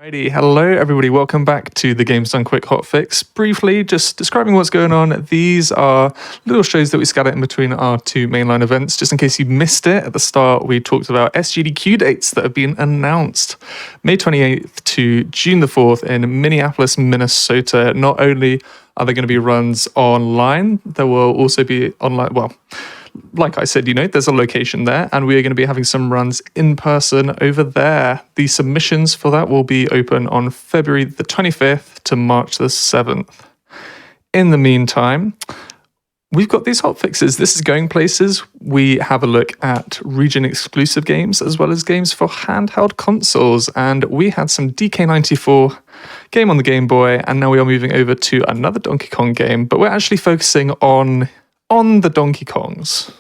Alrighty, hello everybody, welcome back to the Games Done Quick Hotfix. Briefly, just describing what's going on. These are little shows that we scatter in between our two mainline events. Just in case you missed it, at the start we talked about SGDQ dates that have been announced. May 28th to June the 4th in Minneapolis, Minnesota. Not only are there going to be runs online, there will also be online, well, like I said, there's a location there, and we are going to be having some runs in person over there. The submissions for that will be open on February the 25th to March the 7th. In the meantime, we've got these hotfixes. This is going places. We have a look at region-exclusive games as well as games for handheld consoles, and we had some DK94 game on the Game Boy, and now we are moving over to another Donkey Kong game, but we're actually focusing on the Donkey Kongs.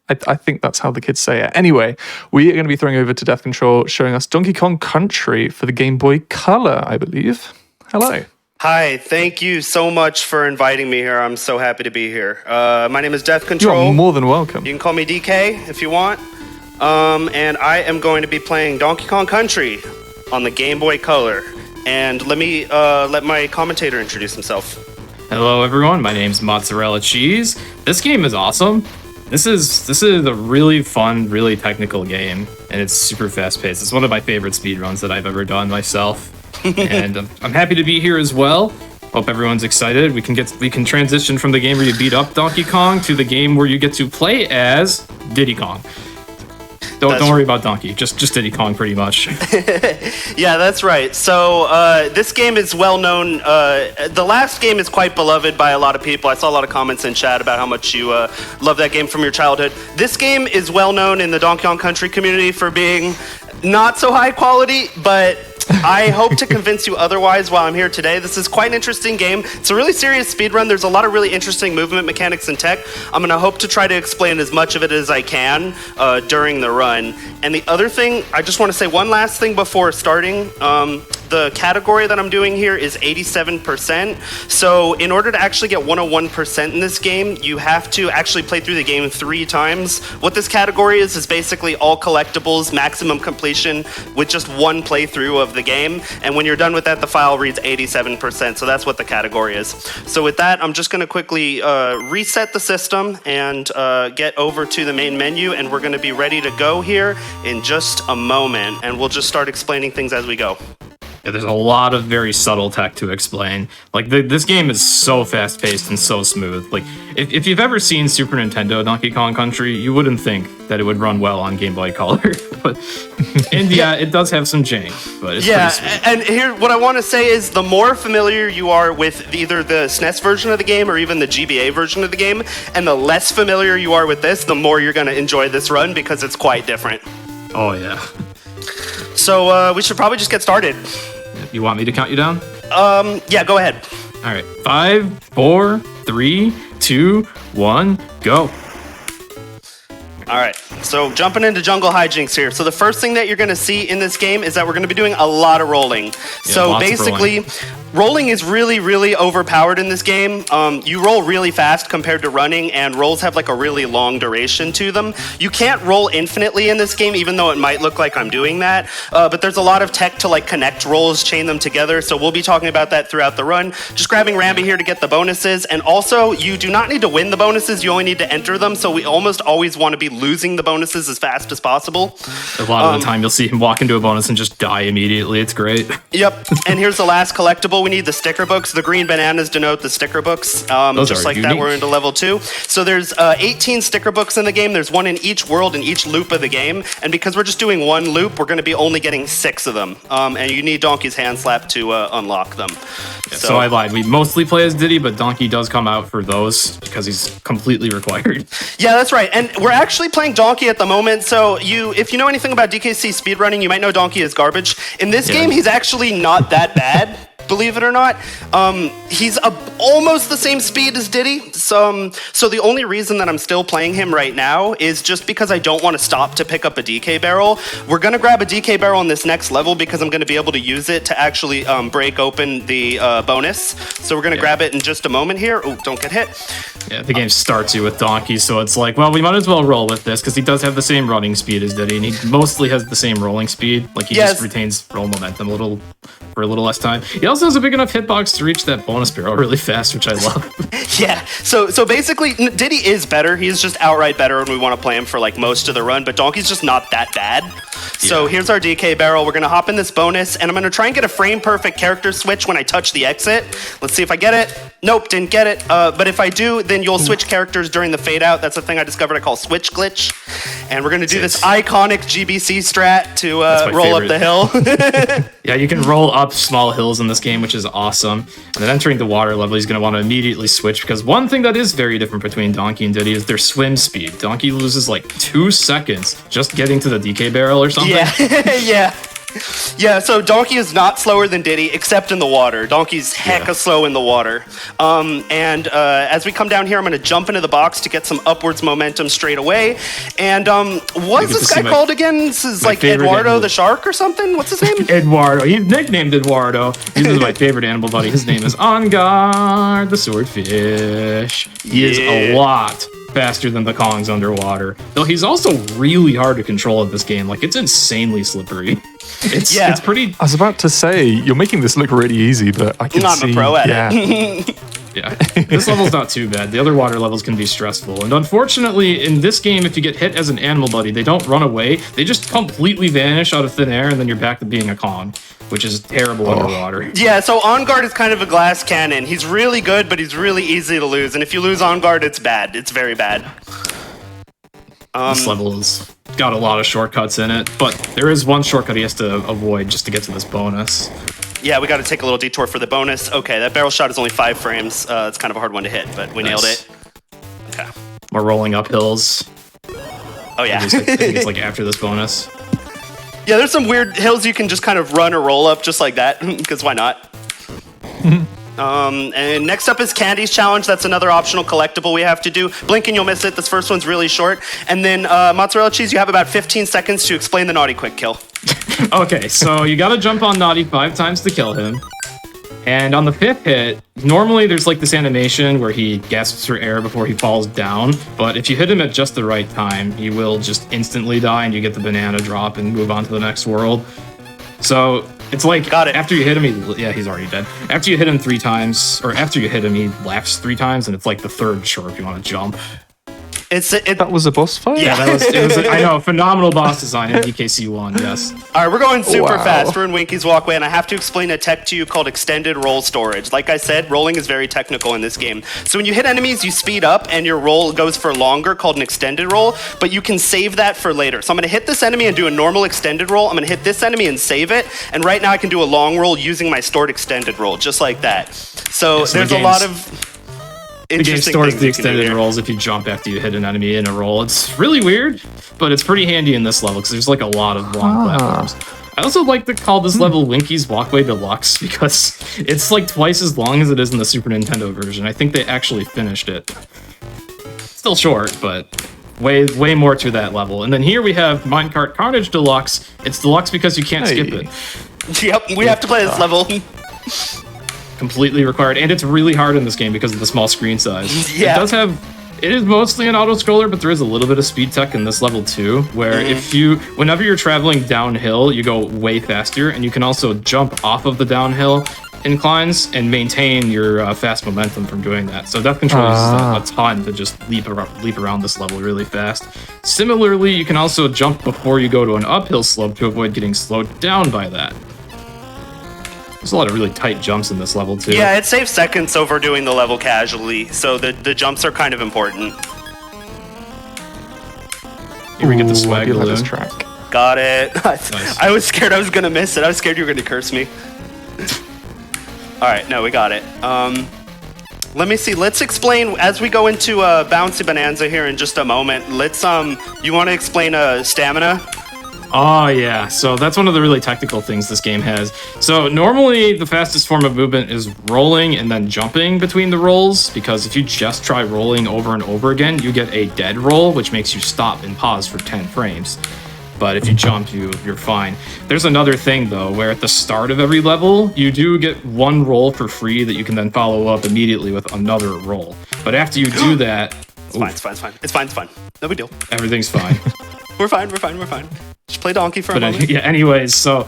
I think that's how the kids say it. Anyway, we are going to be throwing over to Death Control, showing us Donkey Kong Country for the Game Boy Color, I believe. Hello. Hi, thank you so much for inviting me here. I'm so happy to be here. My name is Death Control. You're more than welcome. You can call me DK if you want. And I am going to be playing Donkey Kong Country on the Game Boy Color. And let me let my commentator introduce himself. Hello everyone, my name's MozzarellaCheez. This game is awesome. This is a really fun, really technical game, and it's super fast-paced. It's one of my favorite speedruns that I've ever done myself, and I'm happy to be here as well. Hope everyone's excited. We can transition from the game where you beat up Donkey Kong to the game where you get to play as Diddy Kong. Don't worry about Donkey, just Diddy Kong pretty much. Yeah, that's right. So this game is well known. The last game is quite beloved by a lot of people. I saw a lot of comments in chat about how much you love that game from your childhood. This game is well known in the Donkey Kong Country community for being not so high quality, but I hope to convince you otherwise while I'm here today. This is quite an interesting game. It's a really serious speedrun. There's a lot of really interesting movement mechanics and tech. I'm going to hope to try to explain as much of it as I can during the run. And the other thing, I just want to say one last thing before starting. The category that I'm doing here is 87%. So in order to actually get 101% in this game, you have to actually play through the game 3 times. What this category is basically all collectibles, maximum completion with just one playthrough of the game. And when you're done with that, the file reads 87%. So that's what the category is. So with that, I'm just going to quickly reset the system and get over to the main menu. And we're going to be ready to go here in just a moment. And we'll just start explaining things as we go. Yeah, there's a lot of very subtle tech to explain. Like, this game is so fast-paced and so smooth. Like, if you've ever seen Super Nintendo Donkey Kong Country, you wouldn't think that it would run well on Game Boy Color. And yeah, it does have some jank, but it's pretty smooth. And here, what I want to say is the more familiar you are with either the SNES version of the game or even the GBA version of the game, and the less familiar you are with this, the more you're going to enjoy this run because it's quite different. Oh, yeah. So we should probably just get started. You want me to count you down? Yeah, go ahead. All right, 5, 4, 3, 2, 1, go. All right, so jumping into jungle hijinks here. So the first thing that you're going to see in this game is that we're going to be doing a lot of rolling. So basically, rolling is really, really overpowered in this game. You roll really fast compared to running, and rolls have like a really long duration to them. You can't roll infinitely in this game, even though it might look like I'm doing that. But there's a lot of tech to like connect rolls, chain them together. So we'll be talking about that throughout the run. Just grabbing Rambi here to get the bonuses. And also, you do not need to win the bonuses. You only need to enter them. So we almost always want to be losing the bonuses as fast as possible. A lot of the time you'll see him walk into a bonus and just die immediately. It's great. Yep. And here's the last collectible. We need the sticker books. The green bananas denote the sticker books. Just like unique. That, we're into level 2. So there's 18 sticker books in the game. There's one in each world in each loop of the game. And because we're just doing one loop, we're going to be only getting 6 of them. And you need Donkey's hand slap to unlock them. Yeah, so I lied. We mostly play as Diddy, but Donkey does come out for those because he's completely required. Yeah, that's right. And we're actually playing Donkey at the moment. So if you know anything about DKC speedrunning, you might know Donkey is garbage. In this game, he's actually not that bad. believe it or not. He's almost the same speed as Diddy. So the only reason that I'm still playing him right now is just because I don't want to stop to pick up a DK barrel. We're going to grab a DK barrel in this next level because I'm going to be able to use it to actually break open the bonus. So we're going to grab it in just a moment here. Oh, don't get hit. Yeah, the game starts you with Donkey, so it's like, well, we might as well roll with this because he does have the same running speed as Diddy, and he mostly has the same rolling speed. Like, he just retains roll momentum for a little less time. He also has a big enough hitbox to reach that bonus barrel really fast, which I love. Yeah, so basically, Diddy is better. He's just outright better, and we want to play him for like most of the run, but Donkey's just not that bad. So here's our DK barrel. We're going to hop in this bonus, and I'm going to try and get a frame-perfect character switch when I touch the exit. Let's see if I get it. Nope, didn't get it. But if I do, then you'll switch characters during the fade-out. That's a thing I discovered I call switch glitch. And we're going to do this iconic GBC strat to roll up the hill. Yeah, you can roll up small hills in this game, which is awesome. And then entering the water level, he's going to want to immediately switch, because one thing that is very different between Donkey and Diddy is their swim speed. Donkey loses like 2 seconds just getting to the DK barrel or something. Yeah. Yeah, so Donkey is not slower than Diddy, except in the water. Donkey's hecka slow in the water. As we come down here, I'm going to jump into the box to get some upwards momentum straight away. And what's this guy called again? This is like Eduardo the Shark or something? What's his name? Eduardo. He's nicknamed Eduardo. He's my favorite animal buddy. His name is On Guard the Swordfish. He is a lot faster than the Kongs underwater. Though he's also really hard to control in this game. Like, it's insanely slippery. It's pretty... I was about to say, you're making this look really easy, but I can see... I'm a pro at it. Yeah, this level's not too bad. The other water levels can be stressful. And unfortunately, in this game, if you get hit as an animal buddy, they don't run away. They just completely vanish out of thin air, and then you're back to being a Kong, which is terrible underwater. Yeah, so On Guard is kind of a glass cannon. He's really good, but he's really easy to lose. And if you lose On Guard, it's bad. It's very bad. This level has got a lot of shortcuts in it, but there is one shortcut he has to avoid just to get to this bonus. Yeah, we got to take a little detour for the bonus. Okay, that barrel shot is only 5 frames. It's kind of a hard one to hit, but we nailed it. Okay. We're rolling up hills. Oh, yeah. I think it's like after this bonus. Yeah, there's some weird hills you can just kind of run or roll up just like that, because why not? And next up is Candy's Challenge. That's another optional collectible we have to do. Blink and you'll miss it. This first one's really short. And then Mozzarella Cheese, you have about 15 seconds to explain the Naughty Quick Kill. Okay, so you gotta jump on Naughty 5 times to kill him. And on the 5th hit, normally there's like this animation where he gasps for air before he falls down. But if you hit him at just the right time, he will just instantly die and you get the banana drop and move on to the next world. So it's like after you hit him, he's already dead. After you hit him 3 times, or after you hit him, he laughs 3 times, and it's like the 3rd chirp if you want to jump. That was a boss fight? Yeah, it was I know, phenomenal boss design in DKC 1, yes. All right, we're going super fast. We're in Winky's Walkway, and I have to explain a tech to you called extended roll storage. Like I said, rolling is very technical in this game. So when you hit enemies, you speed up, and your roll goes for longer, called an extended roll, but you can save that for later. So I'm going to hit this enemy and do a normal extended roll. I'm going to hit this enemy and save it, and right now I can do a long roll using my stored extended roll, just like that. So there's a lot of... The game stores the extended rolls if you jump after you hit an enemy in a roll. It's really weird, but it's pretty handy in this level because there's like a lot of long platforms. I also like to call this level Winky's Walkway Deluxe because it's like twice as long as it is in the Super Nintendo version. I think they actually finished it. Still short, but way more to that level. And then here we have Minecart Carnage Deluxe. It's deluxe because you can't skip it. Yep, we have to play this level. Completely required, and it's really hard in this game because of the small screen size. Yeah. It is mostly an auto-scroller, but there is a little bit of speed tech in this level too, where whenever you're traveling downhill, you go way faster, and you can also jump off of the downhill inclines and maintain your fast momentum from doing that. So Death Control uses a ton to just leap around this level really fast. Similarly, you can also jump before you go to an uphill slope to avoid getting slowed down by that. There's a lot of really tight jumps in this level, too. Yeah, it saves seconds over doing the level casually, so the jumps are kind of important. Here we get the swag balloon. Track. Got it. Nice. I was scared I was going to miss it. I was scared you were going to curse me. All right, no, we got it. Let me see. Let's explain, as we go into Bouncy Bonanza here in just a moment, you want to explain stamina? Oh yeah, so that's one of the really technical things this game has. So normally the fastest form of movement is rolling and then jumping between the rolls, because if you just try rolling over and over again, you get a dead roll, which makes you stop and pause for 10 frames. But if you jump, you're fine. There's another thing though, where at the start of every level, you do get one roll for free that you can then follow up immediately with another roll. But after you do that, it's fine. It's fine. No big deal. Everything's fine. We're fine. Just play donkey for a moment. Yeah. Anyways, so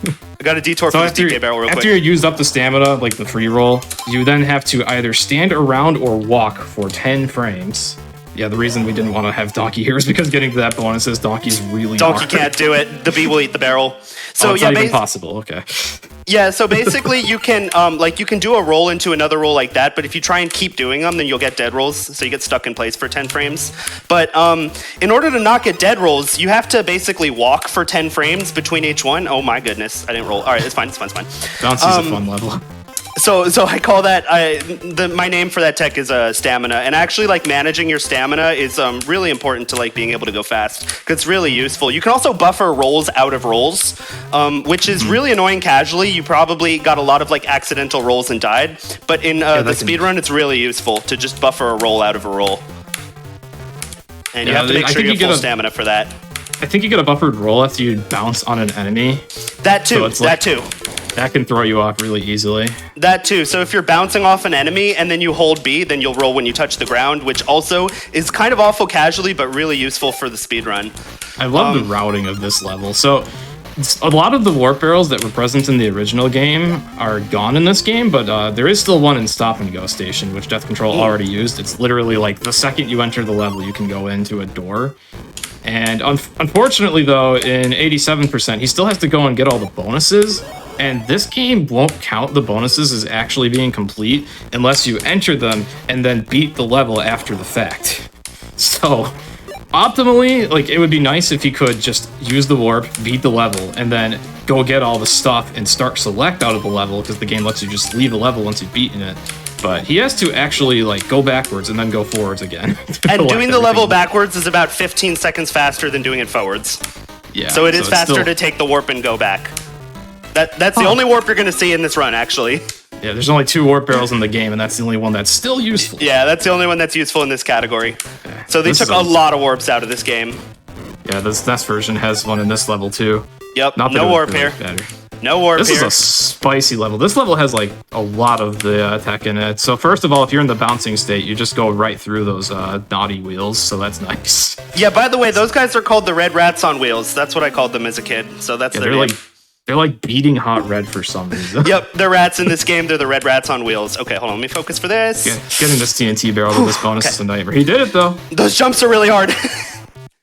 I got a detour for this DK barrel real quick. After you used up the stamina, like the free roll, you then have to either stand around or walk for 10 frames. Yeah, the reason we didn't want to have Donkey here is because getting to that bonus is Donkey's really Donkey hard. can't do it. The bee will eat the barrel. So it's yeah, not even possible. Okay. Yeah, so basically you can you can do a roll into another roll like that, but if you try and keep doing them, then you'll get dead rolls, so you get stuck in place for 10 frames. But in order to not get dead rolls, you have to basically walk for 10 frames between each one. Oh my goodness, I didn't roll. All right, it's fine. Bouncy's a fun level. So I call that my name for that tech is stamina, and actually like managing your stamina is really important to like being able to go fast, because it's really useful. You can also buffer rolls out of rolls, which is really annoying casually. You probably got a lot of like accidental rolls and died, but in the speedrun it's really useful to just buffer a roll out of a roll, and you have to make sure you have full stamina for that. I think you get a buffered roll after you bounce on an enemy. That too. That can throw you off really easily. That too. So if you're bouncing off an enemy and then you hold B, then you'll roll when you touch the ground, which also is kind of awful casually, but really useful for the speedrun. I love the routing of this level. So a lot of the warp barrels that were present in the original game are gone in this game, but there is still one in Stop and Go Station, which Death Control already used. It's literally like the second you enter the level, you can go into a door. And unfortunately, though, in 87%, he still has to go and get all the bonuses. And this game won't count the bonuses as actually being complete unless you enter them and then beat the level after the fact. So, optimally, like, it would be nice if you could just use the warp, beat the level, and then go get all the stuff and start select out of the level, because the game lets you just leave a level once you've beaten it. But he has to actually like go backwards and then go forwards again. And doing the level backwards is about 15 seconds faster than doing it forwards. Yeah. So it is faster to take the warp and go back. That's the only warp you're going to see in this run, actually. Yeah, there's only 2 warp barrels in the game, and that's the only one that's still useful. Yeah, that's the only one that's useful in this category. Okay. So they took a lot of warps out of this game. Yeah, this NES version has one in this level too. Yep, no warp here. No warp here. This is a spicy level. This level has like a lot of the tech in it. So first of all, if you're in the bouncing state, you just go right through those naughty wheels, so that's nice. Yeah, by the way, those guys are called the Red Rats on Wheels. That's what I called them as a kid. So that's their name. They're like beating hot red for some reason. Yep, they're rats in this game. They're the Red Rats on Wheels. Okay, hold on. Let me focus for this. Yeah, getting this TNT barrel with this bonus is a nightmare. He did it, though. Those jumps are really hard.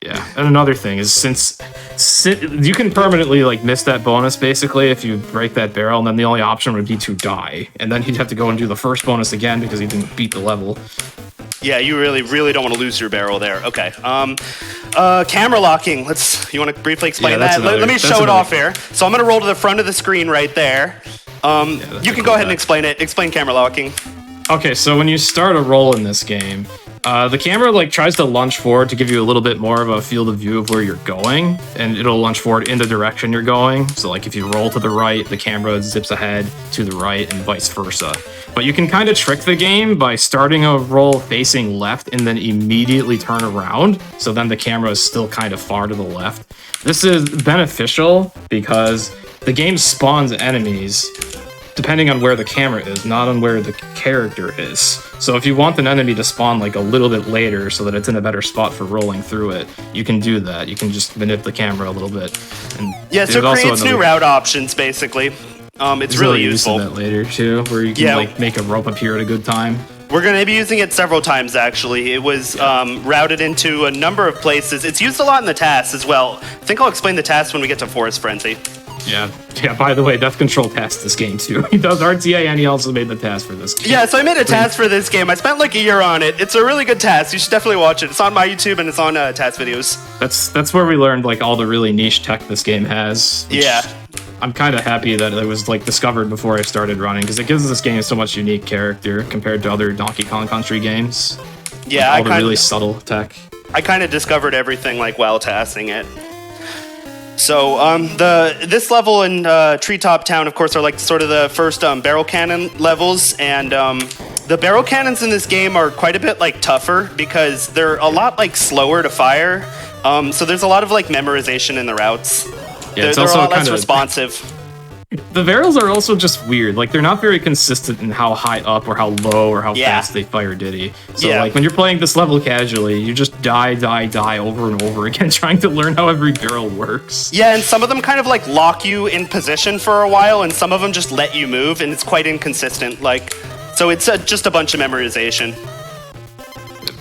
Yeah, and another thing is since you can permanently like miss that bonus basically if you break that barrel, and then the only option would be to die, and then he'd have to go and do the first bonus again because he didn't beat the level. Yeah, you really don't want to lose your barrel there. Okay. Camera locking. You want to briefly explain that? Let me show it off here. So I'm going to roll to the front of the screen right there. You can go ahead and explain it. Explain camera locking. Okay, so when you start a roll in this game, the camera like tries to lunge forward to give you a little bit more of a field of view of where you're going, and it'll lunge forward in the direction you're going. So like if you roll to the right, the camera zips ahead to the right and vice versa. But you can kind of trick the game by starting a roll facing left and then immediately turn around, so then the camera is still kind of far to the left. This is beneficial because the game spawns enemies depending on where the camera is, not on where the character is. So if you want an enemy to spawn like a little bit later so that it's in a better spot for rolling through it, you can do that. You can just manipulate the camera a little bit. And yeah, so it creates new route options, basically. It's really useful. That later too, where you can like make a rope appear at a good time. We're going to be using it several times, actually. It was routed into a number of places. It's used a lot in the tasks as well. I think I'll explain the tasks when we get to Forest Frenzy. Yeah, by the way, Death Control tasked this game too. He does RTA and he also made the task for this game. Yeah, so I made a task for this game. I spent like a year on it. It's a really good task. You should definitely watch it. It's on my YouTube and it's on task videos. That's where we learned like all the really niche tech this game has. Yeah. I'm kind of happy that it was like discovered before I started running, because it gives this game so much unique character compared to other Donkey Kong Country games. Yeah, all the really subtle tech. I kind of discovered everything like while tasking it. So this level in Treetop Town, of course, are like sort of the first barrel cannon levels, and the barrel cannons in this game are quite a bit like tougher because they're a lot like slower to fire. So there's a lot of like memorization in the routes. Yeah, it's they're also a lot less kinda responsive. The barrels are also just weird. Like, they're not very consistent in how high up or how low or how fast they fire Diddy. So, like, when you're playing this level casually, you just die over and over again trying to learn how every barrel works. Yeah, and some of them kind of, like, lock you in position for a while, and some of them just let you move, and it's quite inconsistent. Like, so it's just a bunch of memorization.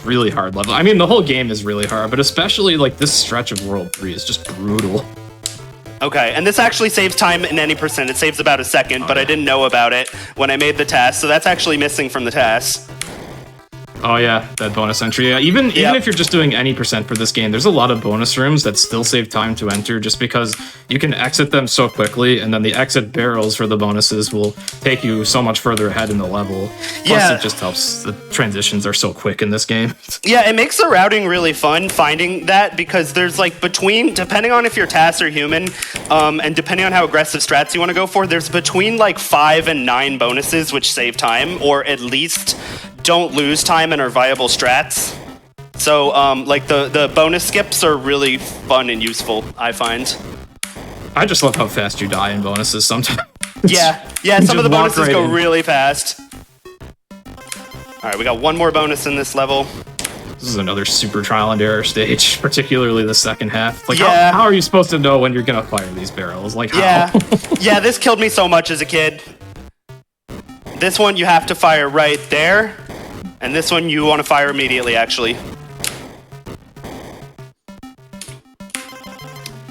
Really hard level. I mean, the whole game is really hard, but especially, like, this stretch of World 3 is just brutal. Okay, and this actually saves time in any percent. It saves about a second, but I didn't know about it when I made the task, so that's actually missing from the task. Oh yeah, that bonus entry. Yeah, even if you're just doing any percent for this game, there's a lot of bonus rooms that still save time to enter just because you can exit them so quickly, and then the exit barrels for the bonuses will take you so much further ahead in the level. Plus, it just helps. The transitions are so quick in this game. Yeah, it makes the routing really fun finding that because there's like depending on if you're TAS or human, and depending on how aggressive strats you want to go for, there's between like 5 and 9 bonuses which save time, or at least don't lose time and are viable strats. So, like, the bonus skips are really fun and useful, I find. I just love how fast you die in bonuses sometimes. Yeah, some of the bonuses go really fast. Alright, we got one more bonus in this level. This is another super trial and error stage, particularly the second half. Like, how are you supposed to know when you're gonna fire these barrels? Like, how? Yeah, this killed me so much as a kid. This one you have to fire right there. And this one you want to fire immediately, actually.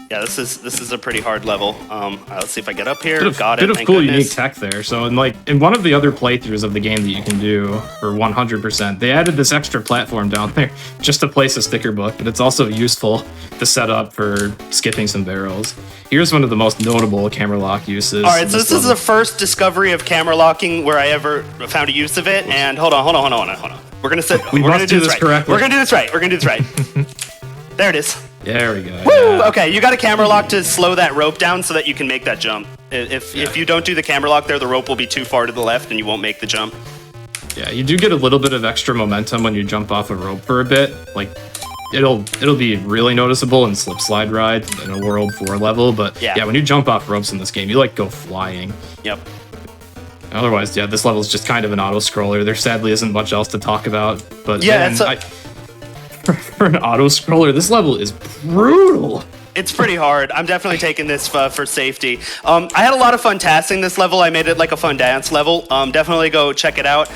Yeah, this is a pretty hard level. All right, let's see if I get up here. Got it. Bit of cool, unique tech there. So, in one of the other playthroughs of the game that you can do for 100%, they added this extra platform down there just to place a sticker book, but it's also useful to set up for skipping some barrels. Here's one of the most notable camera lock uses. All right, so this is the first discovery of camera locking where I ever found a use of it. And hold on. We're gonna do this right. Correctly. We're gonna do this right. There it is. There we go. Woo! Yeah. Okay, you got a camera lock to slow that rope down so that you can make that jump. If you don't do the camera lock there, the rope will be too far to the left and you won't make the jump. Yeah, you do get a little bit of extra momentum when you jump off a rope for a bit. Like, it'll be really noticeable in Slip Slide Ride in a World 4 level, but yeah, when you jump off ropes in this game, you like go flying. Yep. Otherwise, yeah, this level is just kind of an auto-scroller. There sadly isn't much else to talk about, but yeah, for an auto-scroller, this level is brutal. It's pretty hard. I'm definitely taking this for safety. I had a lot of fun tasking this level. I made it like a fun dance level. Definitely go check it out.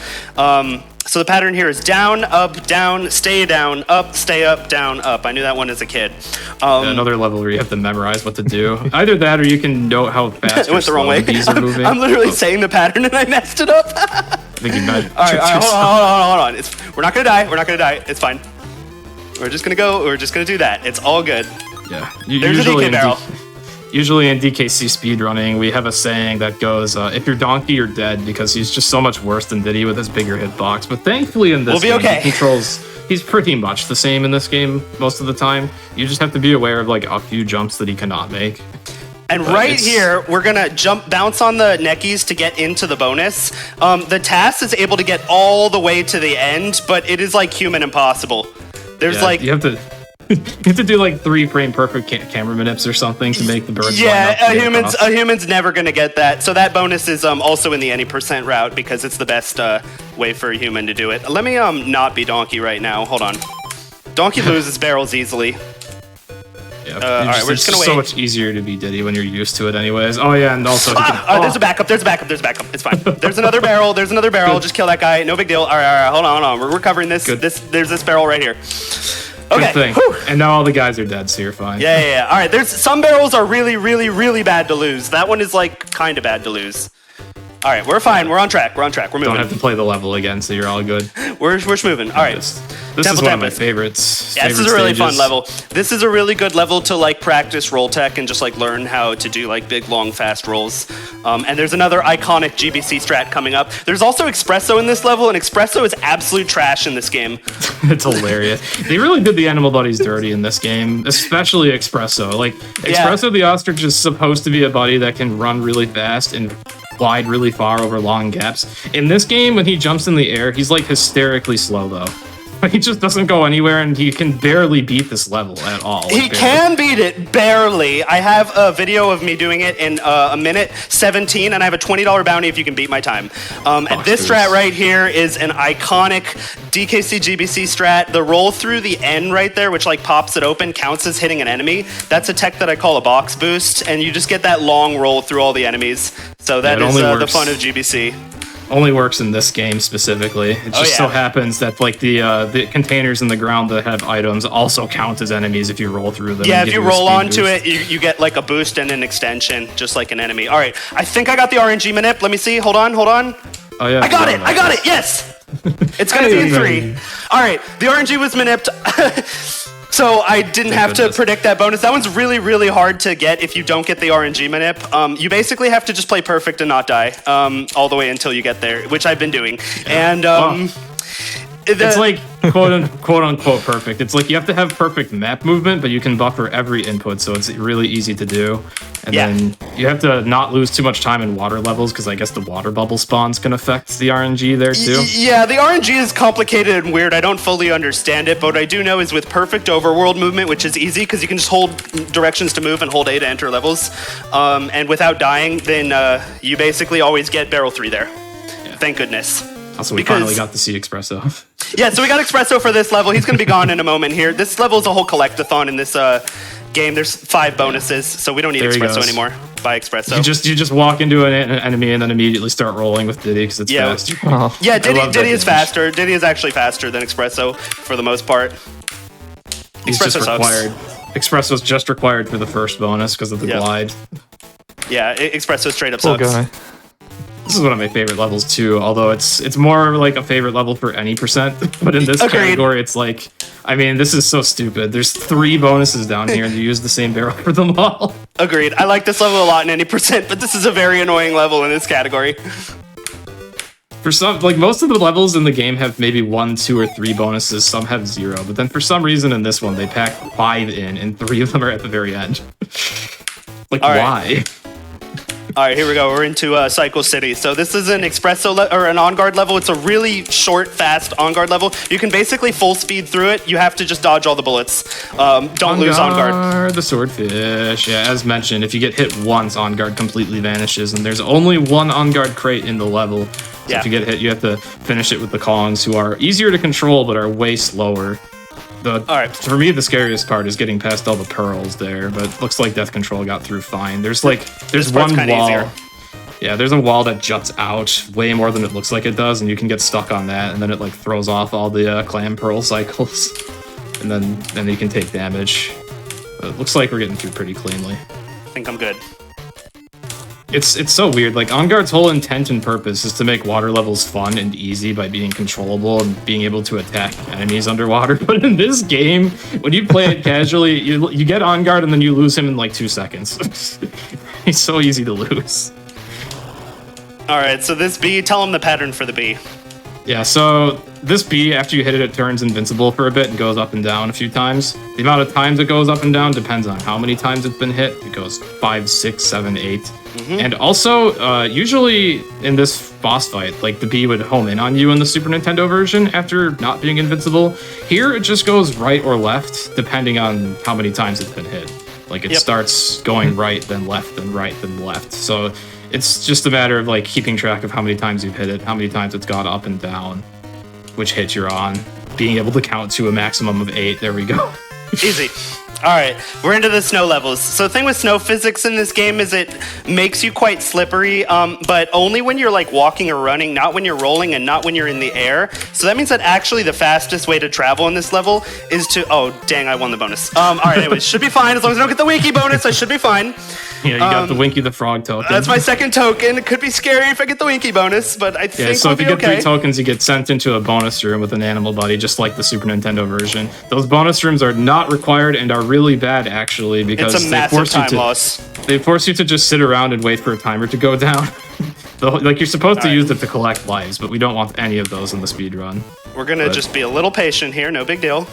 So the pattern here is down, up, down, stay down, up, stay up, down, up. I knew that one as a kid. Another level where you have to memorize what to do. Either that or you can note how fast it went the wrong way. Are moving. I'm literally saying the pattern and I messed it up. I think you might. All right, hold on. We're not gonna die. It's fine. We're just gonna do that. It's all good. Yeah. There's a DK barrel. Usually in DKC speedrunning, we have a saying that goes, if you're Donkey, you're dead, because he's just so much worse than Diddy with his bigger hitbox. But thankfully in this game, he's pretty much the same in this game most of the time. You just have to be aware of like a few jumps that he cannot make. And here, we're gonna bounce on the neckies to get into the bonus. The TAS is able to get all the way to the end, but it is like human impossible. There's you have to do like 3-frame perfect camera manips or something to make the birds line up. A human's never gonna get that. So that bonus is also in the any percent route because it's the best way for a human to do it. Let me not be Donkey right now. Hold on. Donkey loses barrels easily. Yeah, all right, we're just gonna wait. It's so much easier to be Diddy when you're used to it anyways. Oh yeah, and also there's a backup. It's fine. There's another barrel. Just kill that guy. No big deal. All right. Hold on. We're covering this. There's this barrel right here. Okay. Good thing. And now all the guys are dead, so you're fine. Yeah. All right. There's some barrels are really, really, really bad to lose. That one is like kind of bad to lose. All right, we're fine. We're on track. We're moving. Don't have to play the level again, so you're all good. We're moving. All right. This is one of my favorites. Yeah, this is a really fun level. This is a really good level to like practice roll tech and just like learn how to do like big, long, fast rolls. And there's another iconic GBC strat coming up. There's also Espresso in this level, and Espresso is absolute trash in this game. It's hilarious. They really did the animal buddies dirty in this game, especially Espresso. Like, Espresso the ostrich is supposed to be a buddy that can run really fast and glide really far over long gaps. In this game, when he jumps in the air, he's like hysterically slow though. He just doesn't go anywhere, and he can barely beat this level at all. He can beat it, barely. I have a video of me doing it in a minute 17, and I have a $20 bounty if you can beat my time. And this strat right here is an iconic DKC GBC strat. The roll through the N right there, which like pops it open, counts as hitting an enemy. That's a tech that I call a box boost, and you just get that long roll through all the enemies. So that is the fun of GBC. Only works in this game specifically. It just so happens that like the containers in the ground that have items also count as enemies if you roll through them. Yeah, if you roll onto it, you get like a boost and an extension, just like an enemy. All right, I think I got the RNG manip. Let me see. Hold on. Oh yeah, I got it. Yes. It's gonna be in 3. All right, the RNG was manipped. So I didn't have to predict that bonus. That one's really, really hard to get if you don't get the RNG manip. You basically have to just play perfect and not die all the way until you get there, which I've been doing. And it's like quote unquote perfect. It's like you have to have perfect map movement, but you can buffer every input, so it's really easy to do. And then you have to not lose too much time in water levels, because I guess the water bubble spawns can affect the RNG there too. Yeah, the RNG is complicated and weird. I don't fully understand it, but what I do know is with perfect overworld movement, which is easy because you can just hold directions to move and hold A to enter levels, and without dying, then you basically always get barrel 3 there. Yeah. Thank goodness. Also, we finally got to see Espresso. Yeah, so we got Espresso for this level. He's going to be gone in a moment here. This level is a whole collectathon in this game. There's 5 bonuses, so we don't need Espresso anymore. Buy Espresso. You just walk into an enemy and then immediately start rolling with Diddy because it's faster. Yeah, Diddy is faster. Diddy is actually faster than Espresso for the most part. He's just required. Espresso's just required for the first bonus because of the glide. Yeah, Espresso straight up sucks. Guy. This is one of my favorite levels too, although it's more like a favorite level for any percent. But in this category, it's like, I mean, this is so stupid. There's 3 bonuses down here, and you use the same barrel for them all. Agreed. I like this level a lot in any percent, but this is a very annoying level in this category. For some, like most of the levels in the game have maybe 1, 2, or 3 bonuses. Some have 0, but then for some reason in this one they pack 5 in, and 3 of them are at the very end. Like, why? All right, here we go. We're into Cycle City. So this is an Espresso or an on-guard level. It's a really short, fast on-guard level. You can basically full speed through it. You have to just dodge all the bullets. Don't lose on-guard. The swordfish. Yeah, as mentioned, if you get hit once, on-guard completely vanishes, and there's only 1 on-guard crate in the level. So if you get hit, you have to finish it with the Kongs, who are easier to control but are way slower. For me, the scariest part is getting past all the pearls there, but looks like Death Control got through fine. There's one wall. Easier. Yeah, there's a wall that juts out way more than it looks like it does, and you can get stuck on that, and then it like throws off all the clam pearl cycles, and then you can take damage. But it looks like we're getting through pretty cleanly. I think I'm good. It's so weird. Like, On-Guard's whole intent and purpose is to make water levels fun and easy by being controllable and being able to attack enemies underwater. But in this game, when you play it casually, you get On-Guard and then you lose him in like 2 seconds. He's so easy to lose. All right, so this bee, tell him the pattern for the bee. Yeah, so this bee, after you hit it, it turns invincible for a bit and goes up and down a few times. The amount of times it goes up and down depends on how many times it's been hit. It goes 5, 6, 7, 8. Mm-hmm. And also, usually in this boss fight, like the bee would home in on you in the Super Nintendo version after not being invincible. Here, it just goes right or left, depending on how many times it's been hit. Like, it starts going right, then left, then right, then left. So it's just a matter of like keeping track of how many times you've hit it, how many times it's gone up and down, which hit you're on, being able to count to a maximum of 8. There we go. Easy. All right, we're into the snow levels. So the thing with snow physics in this game is it makes you quite slippery, but only when you're like walking or running, not when you're rolling and not when you're in the air. So that means that actually the fastest way to travel in this level is to, oh, dang, I won the bonus. All right, anyways, should be fine. As long as I don't get the wiki bonus, I should be fine. Yeah, you got the Winky the Frog token. That's my second token. It could be scary if I get the Winky bonus, but I think so we'll if you be get okay. 3 tokens, you get sent into a bonus room with an animal buddy, just like the Super Nintendo version. Those bonus rooms are not required and are really bad, actually, because It's a massive time loss. They force you to just sit around and wait for a timer to go down. Like, you're supposed to use it to collect lives, but we don't want any of those in the speed run. We're gonna just be a little patient here, no big deal.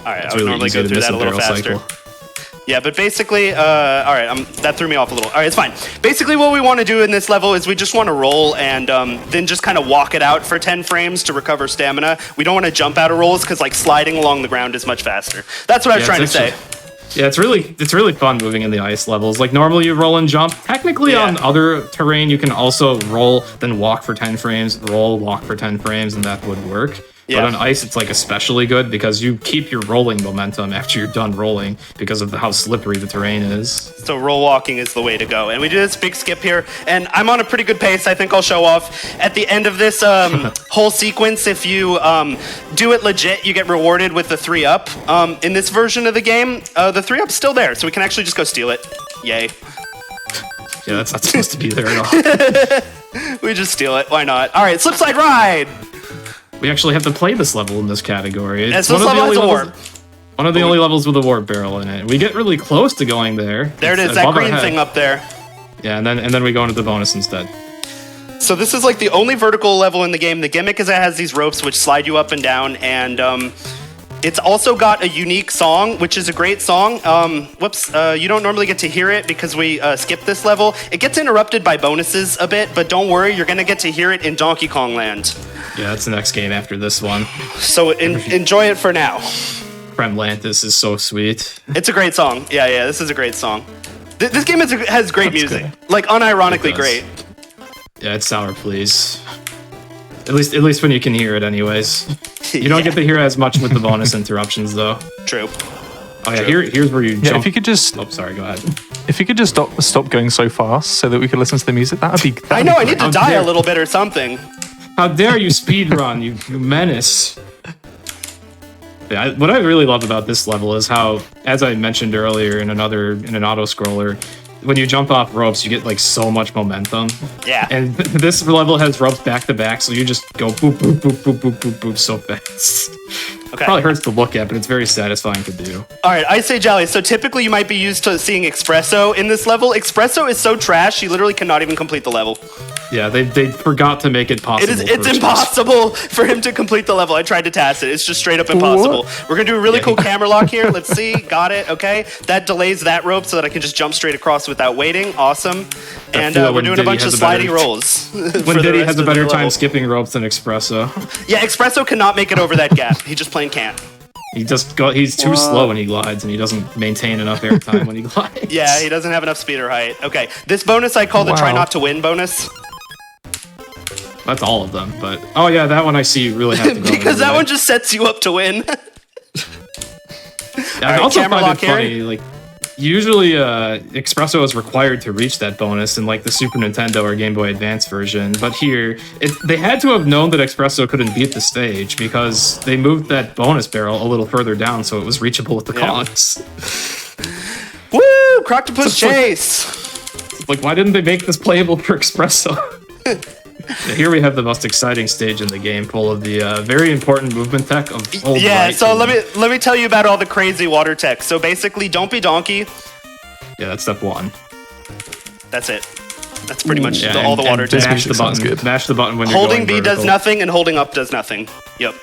Alright, I would really normally easy go to through miss that a little barrel faster. cycle. Yeah, but basically, alright, that threw me off a little. Alright, it's fine. Basically, what we want to do in this level is we just want to roll and then just kind of walk it out for 10 frames to recover stamina. We don't want to jump out of rolls because like sliding along the ground is much faster. That's what I was trying to say. Yeah, it's really fun moving in the ice levels. Like normally you roll and jump. Technically on other terrain you can also roll, then walk for 10 frames, roll, walk for 10 frames, and that would work. Yeah. But on ice it's like especially good because you keep your rolling momentum after you're done rolling because of how slippery the terrain is. So roll walking is the way to go. And we do this big skip here, and I'm on a pretty good pace. I think I'll show off. At the end of this whole sequence, if you do it legit, you get rewarded with the 3-up. In this version of the game, the 3-up's still there, so we can actually just go steal it. Yay. Yeah, that's not supposed to be there at all. We just steal it. Why not? All right, slip slide ride. We actually have to play this level in this category. It's This level has a warp. One of the only levels with a warp barrel in it. We get really close to going there. There it is, It's that above our green head. thing up there. Yeah, and then we go into the bonus instead. So this is like the only vertical level in the game. The gimmick is it has these ropes which slide you up and down, and it's also got a unique song, which is a great song. You don't normally get to hear it because we skipped this level. It gets interrupted by bonuses a bit, but don't worry, you're gonna get to hear it in Donkey Kong Land. Yeah, that's the next game after this one. So enjoy it for now. Kremlantis is so sweet. It's a great song. Yeah, this is a great song. This game has great music. good. Like, unironically It does. great. Yeah, it's Sour Please. At least when you can hear it anyways. You don't get to hear as much with the bonus interruptions though. True. Oh yeah, here's where you Yeah, jump. if you could just Oh, sorry, go ahead. if you could just stop going so fast so that we could listen to the music, that'd be. I know, I need to How die dare- a little bit or something. How dare you speedrun, you menace. Yeah, what I really love about this level is how, as I mentioned earlier in an auto-scroller, when you jump off ropes, you get like so much momentum. Yeah. And this level has ropes back to back, so you just go boop, boop, boop, boop, boop, boop, boop so fast. Okay. Probably hurts to look at, but it's very satisfying to do. All right, Ice Age Alley. So typically you might be used to seeing Espresso in this level. Espresso is so trash, you literally cannot even complete the level. Yeah, they forgot to make it possible. It's impossible for him to complete the level. I tried to task it. It's just straight up impossible. We're gonna do a really cool camera lock here. Let's see. Got it. Okay. That delays that rope so that I can just jump straight across without waiting. Awesome. And feel we're when doing a Diddy bunch of has a sliding better- rolls. When Diddy has a better time skipping ropes than Espresso. Yeah, Espresso cannot make it over that gap. He just plain can't. He's too slow when he glides, and he doesn't maintain enough airtime when he glides. Yeah, he doesn't have enough speed or height. Okay. This bonus I call the try Wow. not to win bonus. That's all of them, but oh yeah, that one I see you really have to go. Because that anyway. one just sets you up to win. Yeah, I Alright, also camera find lock it funny, like usually Espresso is required to reach that bonus in like the Super Nintendo or Game Boy Advance version, but here they had to have known that Espresso couldn't beat the stage because they moved that bonus barrel a little further down so it was reachable with the Kongs. Woo! Croctopus Chase! Like, why didn't they make this playable for Espresso? Here we have the most exciting stage in the game, full of the very important movement tech of hold Yeah, right so and- let me tell you about all the crazy water tech. So basically, don't be donkey. Yeah, that's step one. That's it. That's pretty much Yeah, all the and water tech. mash the music sounds button. good. Mash the button when you're Holding going B does vertical. nothing, and holding up does nothing. Yep.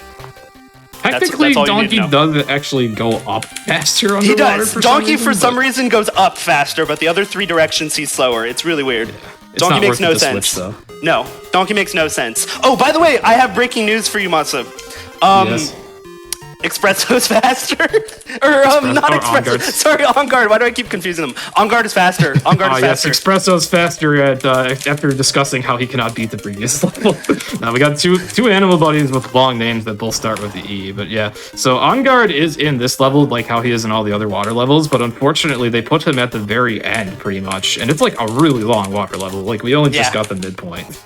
Technically, that's all you need Donkey to does actually go up faster He underwater. does. For Donkey, some for some but reason, goes up faster, but the other 3 directions he's slower. It's really weird. it's Donkey not makes worth no it to sense. Switch, though. No, Donkey makes no sense. Oh, by the way, I have breaking news for you, Masa. Yes. Espresso's faster. Or not or Espresso. On-Guard. Sorry, On Guard. Why do I keep confusing them? On Guard is faster. On Guard Oh is yes, faster. Espresso's faster at after discussing how he cannot beat the previous level. Now we got two animal buddies with long names that both start with the E. But yeah, so On Guard is in this level like how he is in all the other water levels, but unfortunately they put him at the very end pretty much, and it's like a really long water level. Like we only just Yeah. got the midpoint.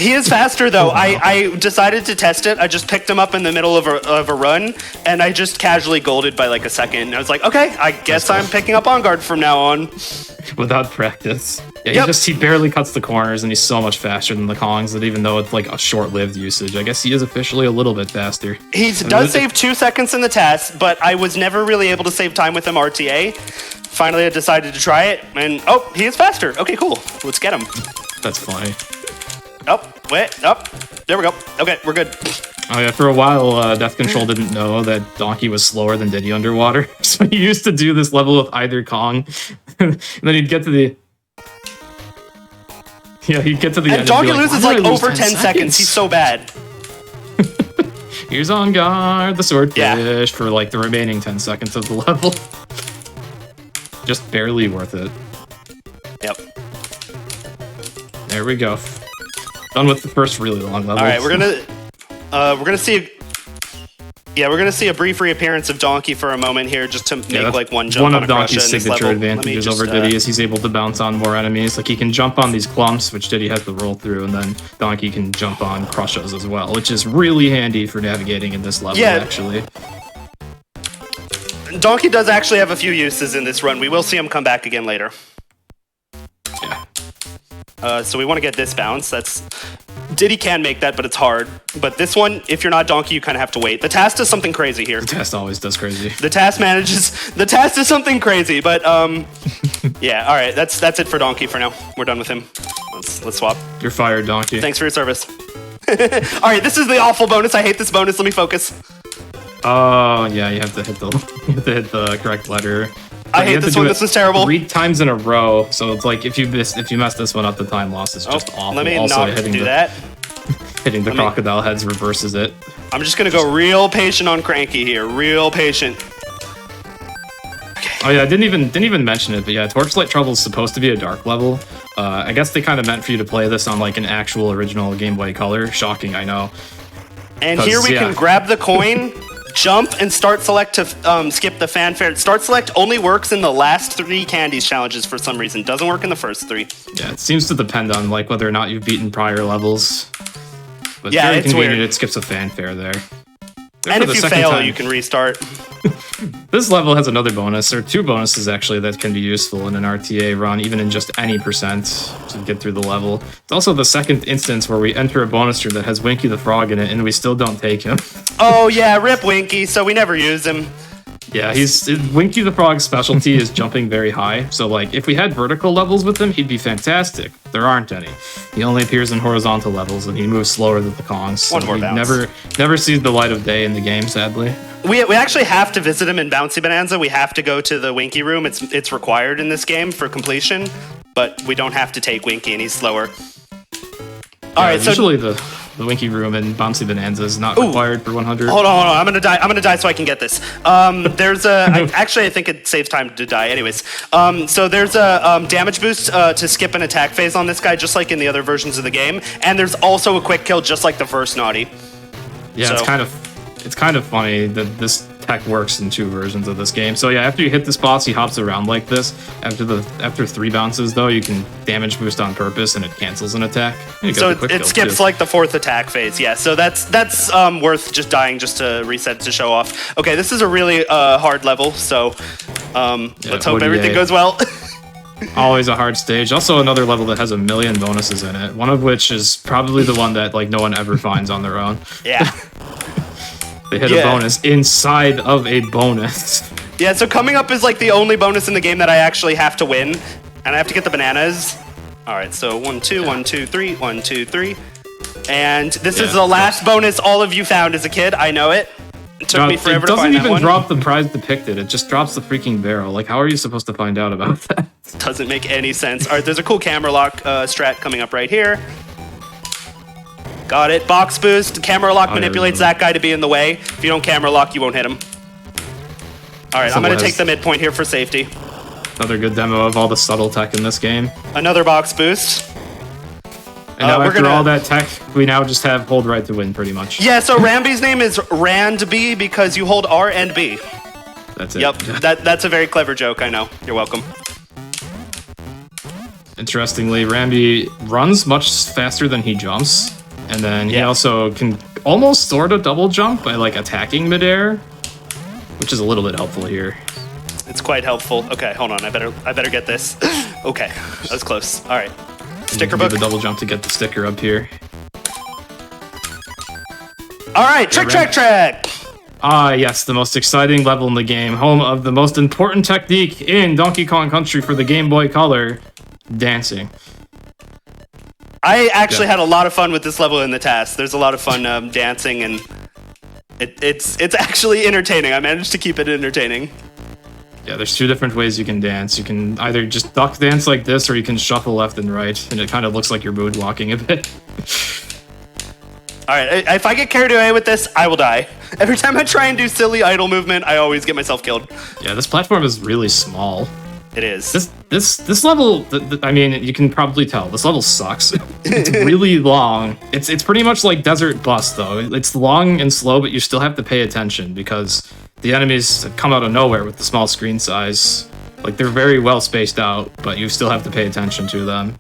He is faster though. I decided to test it. I just picked him up in the middle of a run, and I just casually golded by like a second. And I was like, okay, I guess I'm picking up on guard from now on. Without practice. Yeah, he barely cuts the corners, and he's so much faster than the Kongs that even though it's like a short-lived usage, I guess he is officially a little bit faster. He does save 2 seconds in the task, but I was never really able to save time with him RTA. Finally, I decided to try it, and oh, he is faster. Okay, cool. Let's get him. That's funny. Oh, wait, oh, there we go. Okay, we're good. Oh yeah, for a while, Death Control didn't know that Donkey was slower than Diddy underwater, so he used to do this level with either Kong, and then he'd get to the... Yeah, he'd get to the end and Donkey loses like over 10 seconds. seconds. He's so bad. Here's on guard, the swordfish, for like the remaining 10 seconds of the level. Just barely worth it. Yep. There we go. Done with the first really long level. All right, we're gonna see. We're gonna see a brief reappearance of Donkey for a moment here, just to make like one jump. One on of Donkey's signature advantages just, over Diddy is he's able to bounce on more enemies. Like he can jump on these clumps, which Diddy has to roll through, and then Donkey can jump on crushes as well, which is really handy for navigating in this level. Actually, Donkey does actually have a few uses in this run. We will see him come back again later. Yeah. So we want to get this bounce. Diddy can make that, but it's hard. But this one, if you're not Donkey, you kind of have to wait. The task does something crazy here. The task always does crazy. The task does something crazy, but yeah. All right, that's it for Donkey for now. We're done with him. Let's swap. You're fired, Donkey. Thanks for your service. All right, this is the awful bonus. I hate this bonus. Let me focus. Oh yeah, you have to hit the correct letter. I hate this one. This was terrible. 3 times in a row, so it's like if you mess this one up, the time loss is just awful. Let me also, not do that. Hitting the crocodile heads reverses it. I'm just gonna go real patient on Cranky here. Real patient. Oh yeah, I didn't even mention it, but yeah, Torchlight Trouble is supposed to be a dark level. I guess they kind of meant for you to play this on like an actual original Game Boy Color. Shocking, I know. And here we can grab the coin, jump, and start select to skip the fanfare. Start select only works in the last 3 candies challenges for some reason. Doesn't work in the first 3. Yeah, it seems to depend on like whether or not you've beaten prior levels. But yeah, very it's convenient. weird. It skips a fanfare there. And if you fail, you can restart. This level has another bonus, or 2 bonuses actually, that can be useful in an RTA run, even in just any percent to get through the level. It's also the second instance where we enter a bonuster that has Winky the Frog in it, and we still don't take him. Oh yeah, rip Winky, so we never use him. Yeah, Winky the Frog's specialty is jumping very high, so like, if we had vertical levels with him, he'd be fantastic. There aren't any. He only appears in horizontal levels, and he moves slower than the Kongs. So One more bounce. Never sees the light of day in the game, sadly. We actually have to visit him in Bouncy Bonanza. We have to go to the Winky room. It's required in this game for completion, but we don't have to take Winky, and he's slower. All right, so usually the Winky room in Bouncy Bonanza is not required for 100. Hold on. I'm gonna die so I can get this. There's a I think it saves time to die. Anyways, so there's a damage boost to skip an attack phase on this guy, just like in the other versions of the game, and there's also a quick kill, just like the first Naughty. Yeah, so. It's kind of funny that this tech works in 2 versions of this game. So yeah, after you hit this boss, he hops around like this. After 3 bounces, though, you can damage boost on purpose, and it cancels an attack. So it skips like the 4th attack phase. Yeah, so that's worth just dying just to reset to show off. Okay, this is a really hard level, so let's hope everything goes well. Always a hard stage. Also another level that has a million bonuses in it. One of which is probably the one that like no one ever finds on their own. Yeah. They hit a bonus inside of a bonus. Yeah, so coming up is like the only bonus in the game that I actually have to win, and I have to get the bananas. All right, so 1, 2, 1, 2, 3, 1, 2, 3, and this is the last bonus all of you found as a kid. I know it. It took me forever to find that one. It doesn't even drop the prize depicted. It just drops the freaking barrel. Like, how are you supposed to find out about that? Doesn't make any sense. All right, there's a cool camera lock strat coming up right here. Got it. Box boost. Camera lock manipulates that guy to be in the way. If you don't camera lock, you won't hit him. All right, I'm going to take the midpoint here for safety. Another good demo of all the subtle tech in this game. Another box boost. And now after all that tech, we now just have hold right to win, pretty much. Yeah, so Ramby's name is Randby because you hold R and B. That's it. Yep, that's a very clever joke, I know. You're welcome. Interestingly, Rambi runs much faster than he jumps, and then he also can almost sort of double jump by like attacking midair, which is a little bit helpful here. It's quite helpful. Okay, hold on. I better get this. Okay, that was close. All right, sticker book. Do the double jump to get the sticker up here. All right, track. Ah, yes, the most exciting level in the game, home of the most important technique in Donkey Kong Country for the Game Boy Color, dancing. I actually had a lot of fun with this level in the task. There's a lot of fun dancing, and it's actually entertaining. I managed to keep it entertaining. Yeah, there's two different ways you can dance. You can either just duck dance like this, or you can shuffle left and right, and it kind of looks like you're moonwalking a bit. All right, if I get carried away with this, I will die. Every time I try and do silly idle movement, I always get myself killed. Yeah, this platform is really small. It is. This level, I mean, you can probably tell, this level sucks. It's really long. It's pretty much like Desert Bus, though. It's long and slow, but you still have to pay attention because the enemies come out of nowhere with the small screen size. Like, they're very well spaced out, but you still have to pay attention to them.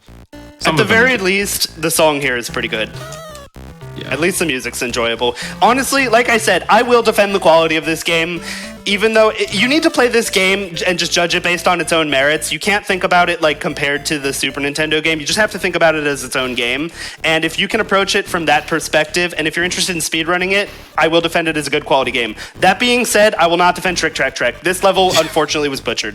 At the very least, the song here is pretty good. Yeah. At least the music's enjoyable. Honestly, like I said, I will defend the quality of this game, even though you need to play this game and just judge it based on its own merits. You can't think about it like compared to the Super Nintendo game. You just have to think about it as its own game. And if you can approach it from that perspective, and if you're interested in speedrunning it, I will defend it as a good quality game. That being said, I will not defend Trick Track Trek. This level, unfortunately, was butchered.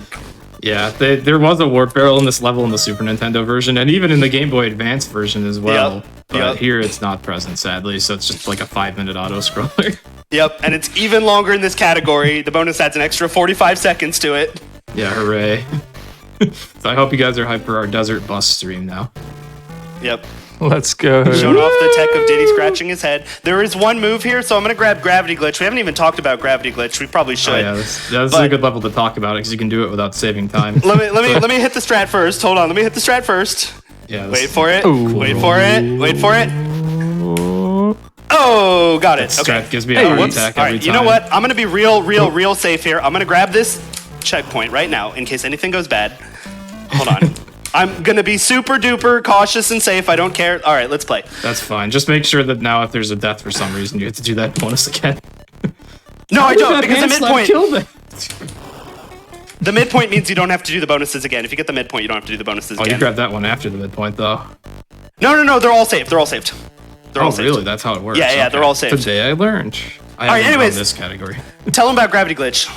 Yeah, there was a warp barrel in this level in the Super Nintendo version, and even in the Game Boy Advance version as well. But here it's not present, sadly, so it's just like a 5-minute auto-scroller. Yep, and it's even longer in this category. The bonus adds an extra 45 seconds to it. Yeah, hooray. So I hope you guys are hyped for our Desert Bus stream now. Yep. Let's go. Showing off the tech of Diddy scratching his head. There is one move here, so I'm going to grab Gravity Glitch. We haven't even talked about Gravity Glitch. We probably should. Oh, yeah, this is a good level to talk about it because you can do it without saving time. Let me hit the strat first. Hold on, let me hit the strat first. Yeah. Wait for it. Ooh. Wait for it. Wait for it. Oh, got it. That Okay. strat gives me a heart attack All every right, time. you know what? I'm going to be real safe here. I'm going to grab this checkpoint right now in case anything goes bad. Hold on. I'm going to be super duper cautious and safe. I don't care. All right, let's play. That's fine. Just make sure that now if there's a death for some reason, you have to do that bonus again. No, I don't, because the midpoint... Killed it. The midpoint means you don't have to do the bonuses again. If you get the midpoint, you don't have to do the bonuses again. Oh, you grabbed that one after the midpoint, though. No, they're all saved. They're all saved. They're all saved. Really? That's how it works. Yeah, they're all saved. Today I learned. I right, haven't anyways. done this category. Tell them about Gravity Glitch.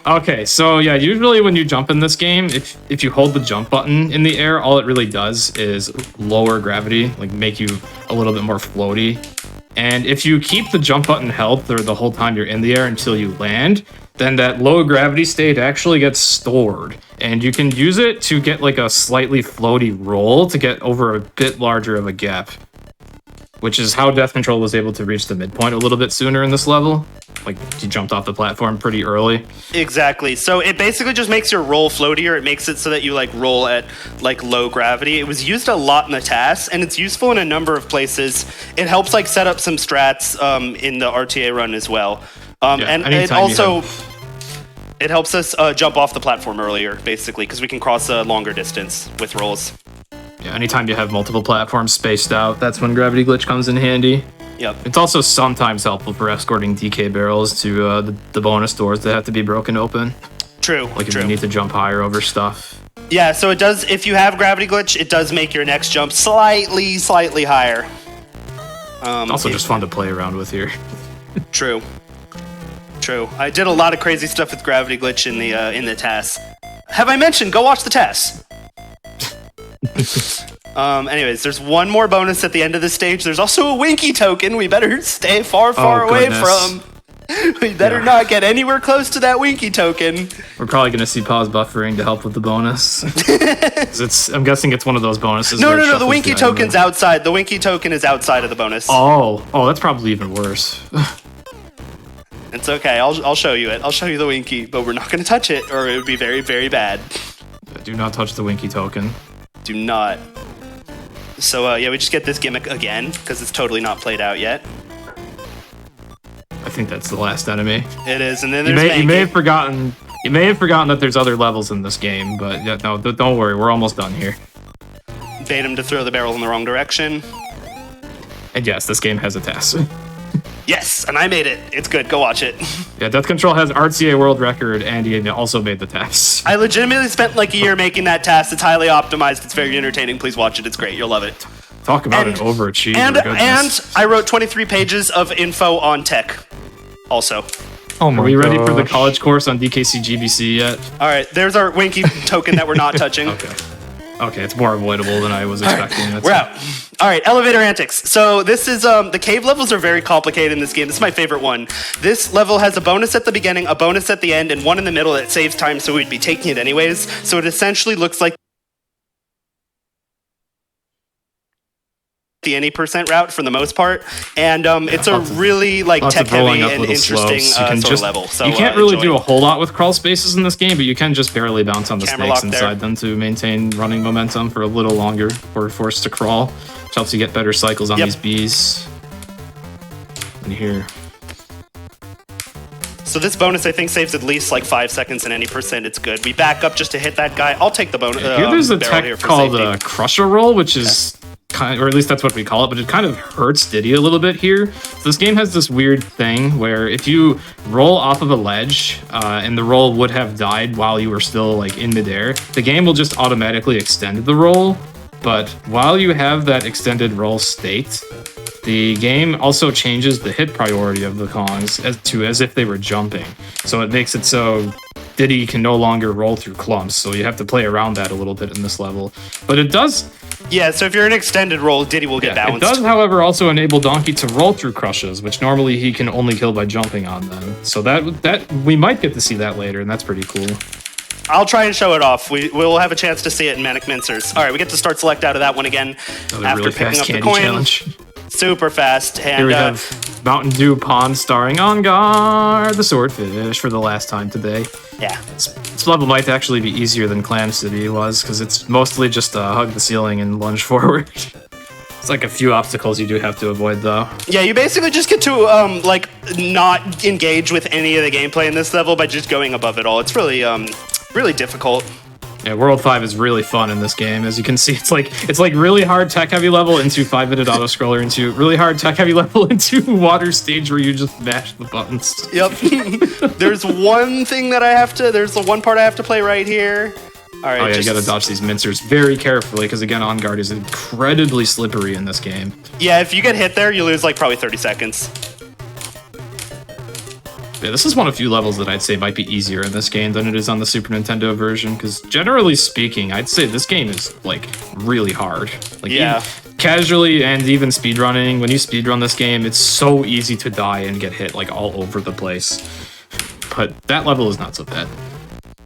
Okay, so yeah, usually when you jump in this game, if you hold the jump button in the air, all it really does is lower gravity, like make you a little bit more floaty. And if you keep the jump button held for the whole time you're in the air until you land, then that low gravity state actually gets stored. And you can use it to get like a slightly floaty roll to get over a bit larger of a gap. Which is how Death Control was able to reach the midpoint a little bit sooner in this level. Like, he jumped off the platform pretty early. Exactly. So it basically just makes your roll floatier. It makes it so that you like roll at like low gravity. It was used a lot in the tasks, and it's useful in a number of places. It helps like set up some strats in the RTA run as well. And it also it helps us jump off the platform earlier, basically, because we can cross a longer distance with rolls. Yeah, anytime you have multiple platforms spaced out, that's when Gravity Glitch comes in handy. Yep. It's also sometimes helpful for escorting DK barrels to the bonus doors that have to be broken open. True. Like if you need to jump higher over stuff. Yeah, so it does, if you have Gravity Glitch, it does make your next jump slightly higher. Also just fun to play around with here. True. I did a lot of crazy stuff with Gravity Glitch in the tasks. Have I mentioned, go watch the tasks. Anyways, there's one more bonus at the end of the stage. There's also a Winky token we better stay far away from. We better not get anywhere close to that Winky token. We're probably going to see pause buffering to help with the bonus. I'm guessing it's one of those bonuses. No, the Winky token's outside. The Winky token is outside of the bonus. Oh, that's probably even worse. It's okay. I'll show you it. I'll show you the Winky, but we're not going to touch it, or it would be very, very bad. Do not touch the Winky token. Do not. So, yeah, we just get this gimmick again, because it's totally not played out yet. I think that's the last enemy. It is, and then there's you may have forgotten that there's other levels in this game, but yeah, no, don't worry, we're almost done here. bait him to throw the barrel in the wrong direction. And yes, this game has a task. Yes, and I made it. It's good. Go watch it. Yeah, Death Control has RTA world record, and he also made the test. I legitimately spent like a year making that task. It's highly optimized. It's very entertaining. Please watch it. It's great. You'll love it. Talk about an overachiever. And I wrote 23 pages of info on tech. Also. Oh my Are we ready for the gosh. college course on DKC GBC yet? All right, there's our Winky token that we're not touching. Okay, it's more avoidable than I was expecting. We're out. All right, elevator antics. So this is, the cave levels are very complicated in this game. This is my favorite one. This level has a bonus at the beginning, a bonus at the end, and one in the middle that saves time, so we'd be taking it anyways. So it essentially looks like the any percent route for the most part, and it's a really like tech heavy and interesting sort of level. So you can't really do a whole lot with crawl spaces in this game, but you can just barely bounce on the snakes inside them to maintain running momentum for a little longer or forced to crawl, which helps you get better cycles on these bees. And here. So this bonus, I think, saves at least like 5 seconds in any percent. It's good. We back up just to hit that guy. I'll take the bonus. Here there's a tech called Crusher Roll, which is or at least that's what we call it, but it kind of hurts Diddy a little bit here. So this game has this weird thing where if you roll off of a ledge and the roll would have died while you were still like in midair, the game will just automatically extend the roll. But while you have that extended roll state, the game also changes the hit priority of the Kongs as if they were jumping. So it makes it so Diddy can no longer roll through clumps, so you have to play around that a little bit in this level. But it does... Yeah, so if you're an extended roll, Diddy will get bounced. It does, however, also enable Donkey to roll through crushes, which normally he can only kill by jumping on them. So that we might get to see that later, and that's pretty cool. I'll try and show it off. We'll have a chance to see it in Manic Mincers. All right, we get to start select out of that one again after really picking fast up the candy coin. challenge. Super fast. And here we have Mountain Dew Pond starring On Guard, the Swordfish, for the last time today. Yeah. This level might actually be easier than Clam City was, because it's mostly just hug the ceiling and lunge forward. It's like a few obstacles you do have to avoid, though. Yeah, you basically just get to, like, not engage with any of the gameplay in this level by just going above it all. It's really, really difficult. Yeah, World 5 is really fun in this game. As you can see, it's like really hard tech-heavy level into 5-minute auto-scroller into really hard tech-heavy level into water stage where you just mash the buttons. Yep. There's one thing that there's the one part I have to play right here. All right. Oh yeah, you gotta dodge these mincers very carefully, because again, On Guard is incredibly slippery in this game. Yeah, if you get hit there, you lose like probably 30 seconds. Yeah, this is one of few levels that I'd say might be easier in this game than it is on the Super Nintendo version, because generally speaking, I'd say this game is, like, really hard. Like, yeah. Casually and even speedrunning, when you speedrun this game, it's so easy to die and get hit, like, all over the place. But that level is not so bad.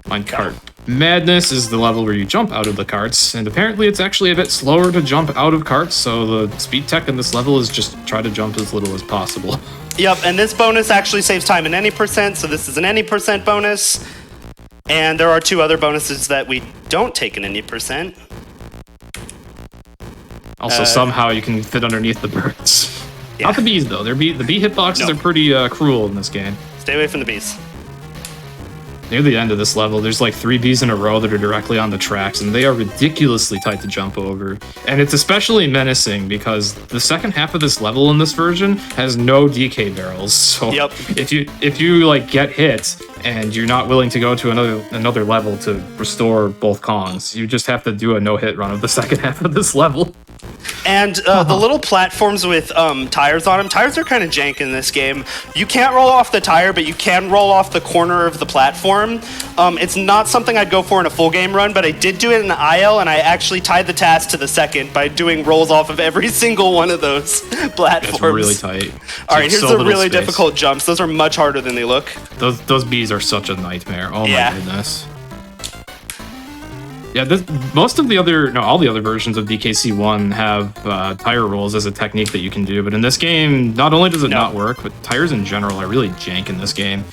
Minecart Madness is the level where you jump out of the carts, and apparently it's actually a bit slower to jump out of carts, so the speed tech in this level is just try to jump as little as possible. Yep, and this bonus actually saves time in any percent, so this is an any percent bonus. And there are two other bonuses that we don't take in any percent. Also, somehow you can fit underneath the birds. Yeah. Not the bees, though. The bee hitboxes are pretty cruel in this game. Stay away from the bees. Near the end of this level, there's like 3 bees in a row that are directly on the tracks, and they are ridiculously tight to jump over. And it's especially menacing because the second half of this level in this version has no DK barrels. So if you like get hit and you're not willing to go to another level to restore both Kongs, you just have to do a no-hit run of the second half of this level. And the little platforms with tires on them, tires are kind of jank in this game. You can't roll off the tire, but you can roll off the corner of the platform. It's not something I'd go for in a full game run, but I did do it in the IL, and I actually tied the task to the second by doing rolls off of every single one of those platforms. That's really tight. All right, here's the really difficult jumps. Those are much harder than they look. Those bees are such a nightmare. Oh my goodness. Yeah, all the other versions of DKC 1 have tire rolls as a technique that you can do, but in this game, not only does it not work, but tires in general are really jank in this game.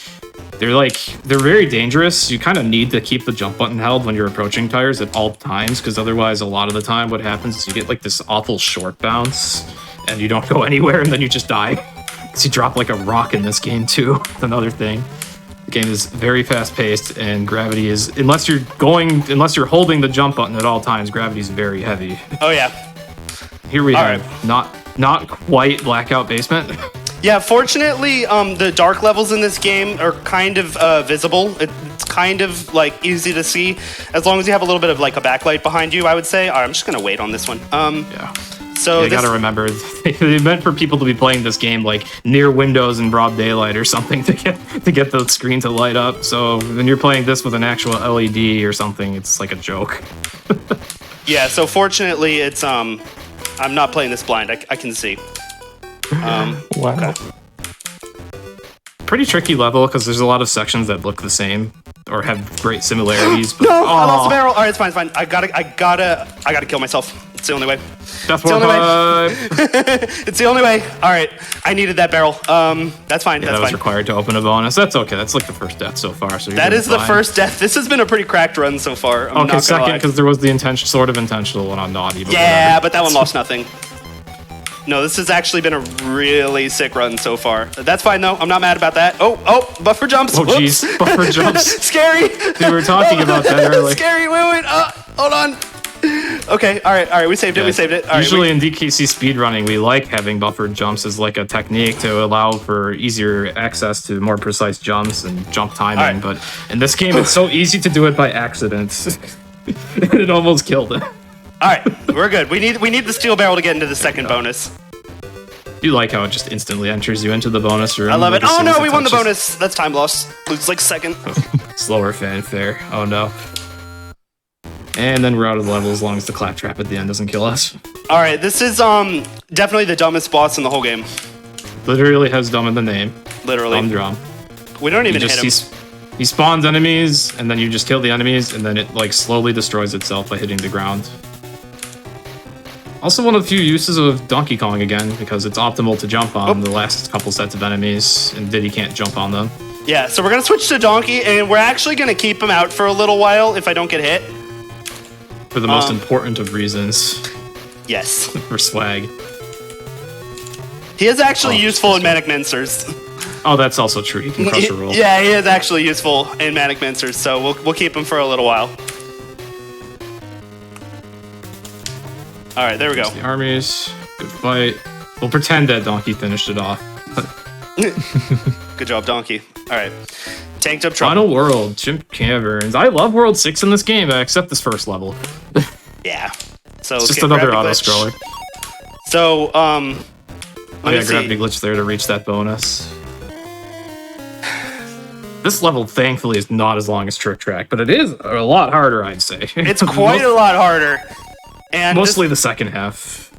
They're very dangerous. You kind of need to keep the jump button held when you're approaching tires at all times, because otherwise, a lot of the time, what happens is you get like this awful short bounce, and you don't go anywhere, and then you just die. Because you drop like a rock in this game too. That's another thing. game is very fast paced, and gravity is unless you're holding the jump button at all times, gravity is very heavy. Oh yeah. Here we All have not quite blackout basement. Yeah, fortunately, the dark levels in this game are kind of visible. It's kind of like easy to see as long as you have a little bit of like a backlight behind you, I would say. All right, I'm just gonna wait on this one. Yeah. So you gotta remember, they meant for people to be playing this game like near windows in broad daylight or something to get the screen to light up. So when you're playing this with an actual LED or something, it's like a joke. Yeah. So fortunately, it's I'm not playing this blind. I can see. Wow. Okay. Pretty tricky level because there's a lot of sections that look the same or have great similarities. But, No, I lost the barrel. All right, it's fine. It's fine. I gotta kill myself. It's the only way. That's It's the only way. way. It's the only way. All right, I needed that barrel. That's fine. Yeah, That's that was fine. required to open a bonus. That's okay. That's like the first death so far. So That is the first death. This has been a pretty cracked run so far. I'm Okay, not gonna lie. second because there was the sort of intentional one on naughty. But Yeah, whatever. but that one lost nothing. No, this has actually been a really sick run so far. That's fine though. I'm not mad about that. Oh, buffer jumps. Oh Whoops. jeez, buffer jumps. Scary. We were talking about that earlier. Scary. Wait. Hold on. Okay. All right. We saved it. We saved it. All right, Usually in DKC speedrunning, we like having buffered jumps as like a technique to allow for easier access to more precise jumps and jump timing. All right. But in this game, it's so easy to do it by accident. It almost killed it. All right, we're good. We need the steel barrel to get into the second bonus. You like how it just instantly enters you into the bonus room. I love it. like, as Oh soon as no, it we won the touches. bonus. That's time loss. Lose like second. Slower fanfare. Oh no. And then we're out of the level as long as the claptrap at the end doesn't kill us. All right, this is definitely the dumbest boss in the whole game. Literally has dumb in the name. Literally. Drum. We don't even He hit just him. he spawns enemies and then you just kill the enemies and then it like slowly destroys itself by hitting the ground. Also one of the few uses of Donkey Kong again because it's optimal to jump on the last couple sets of enemies and Diddy can't jump on them. Yeah, so we're gonna switch to Donkey, and we're actually gonna keep him out for a little while if I don't get hit. For the most important of reasons. Yes. For swag. He is actually useful in Manic Mincers. Oh, that's also true. He can crush a roll. Yeah, he is actually useful in Manic Mincers, so we'll keep him for a little while. All right, there we go. The armies. Good fight. We'll pretend that Donkey finished it off. Good job, Donkey. All right. Tanked up trouble. Final World, Chimp Caverns. I love World 6 in this game, except this first level. Yeah. So It's just get another Gravity auto-scroller. Glitch. So, let me see. Gravity glitch there to reach that bonus. This level, thankfully, is not as long as Trick Track, but it is a lot harder, I'd say. It's quite a lot harder. And Mostly the second half.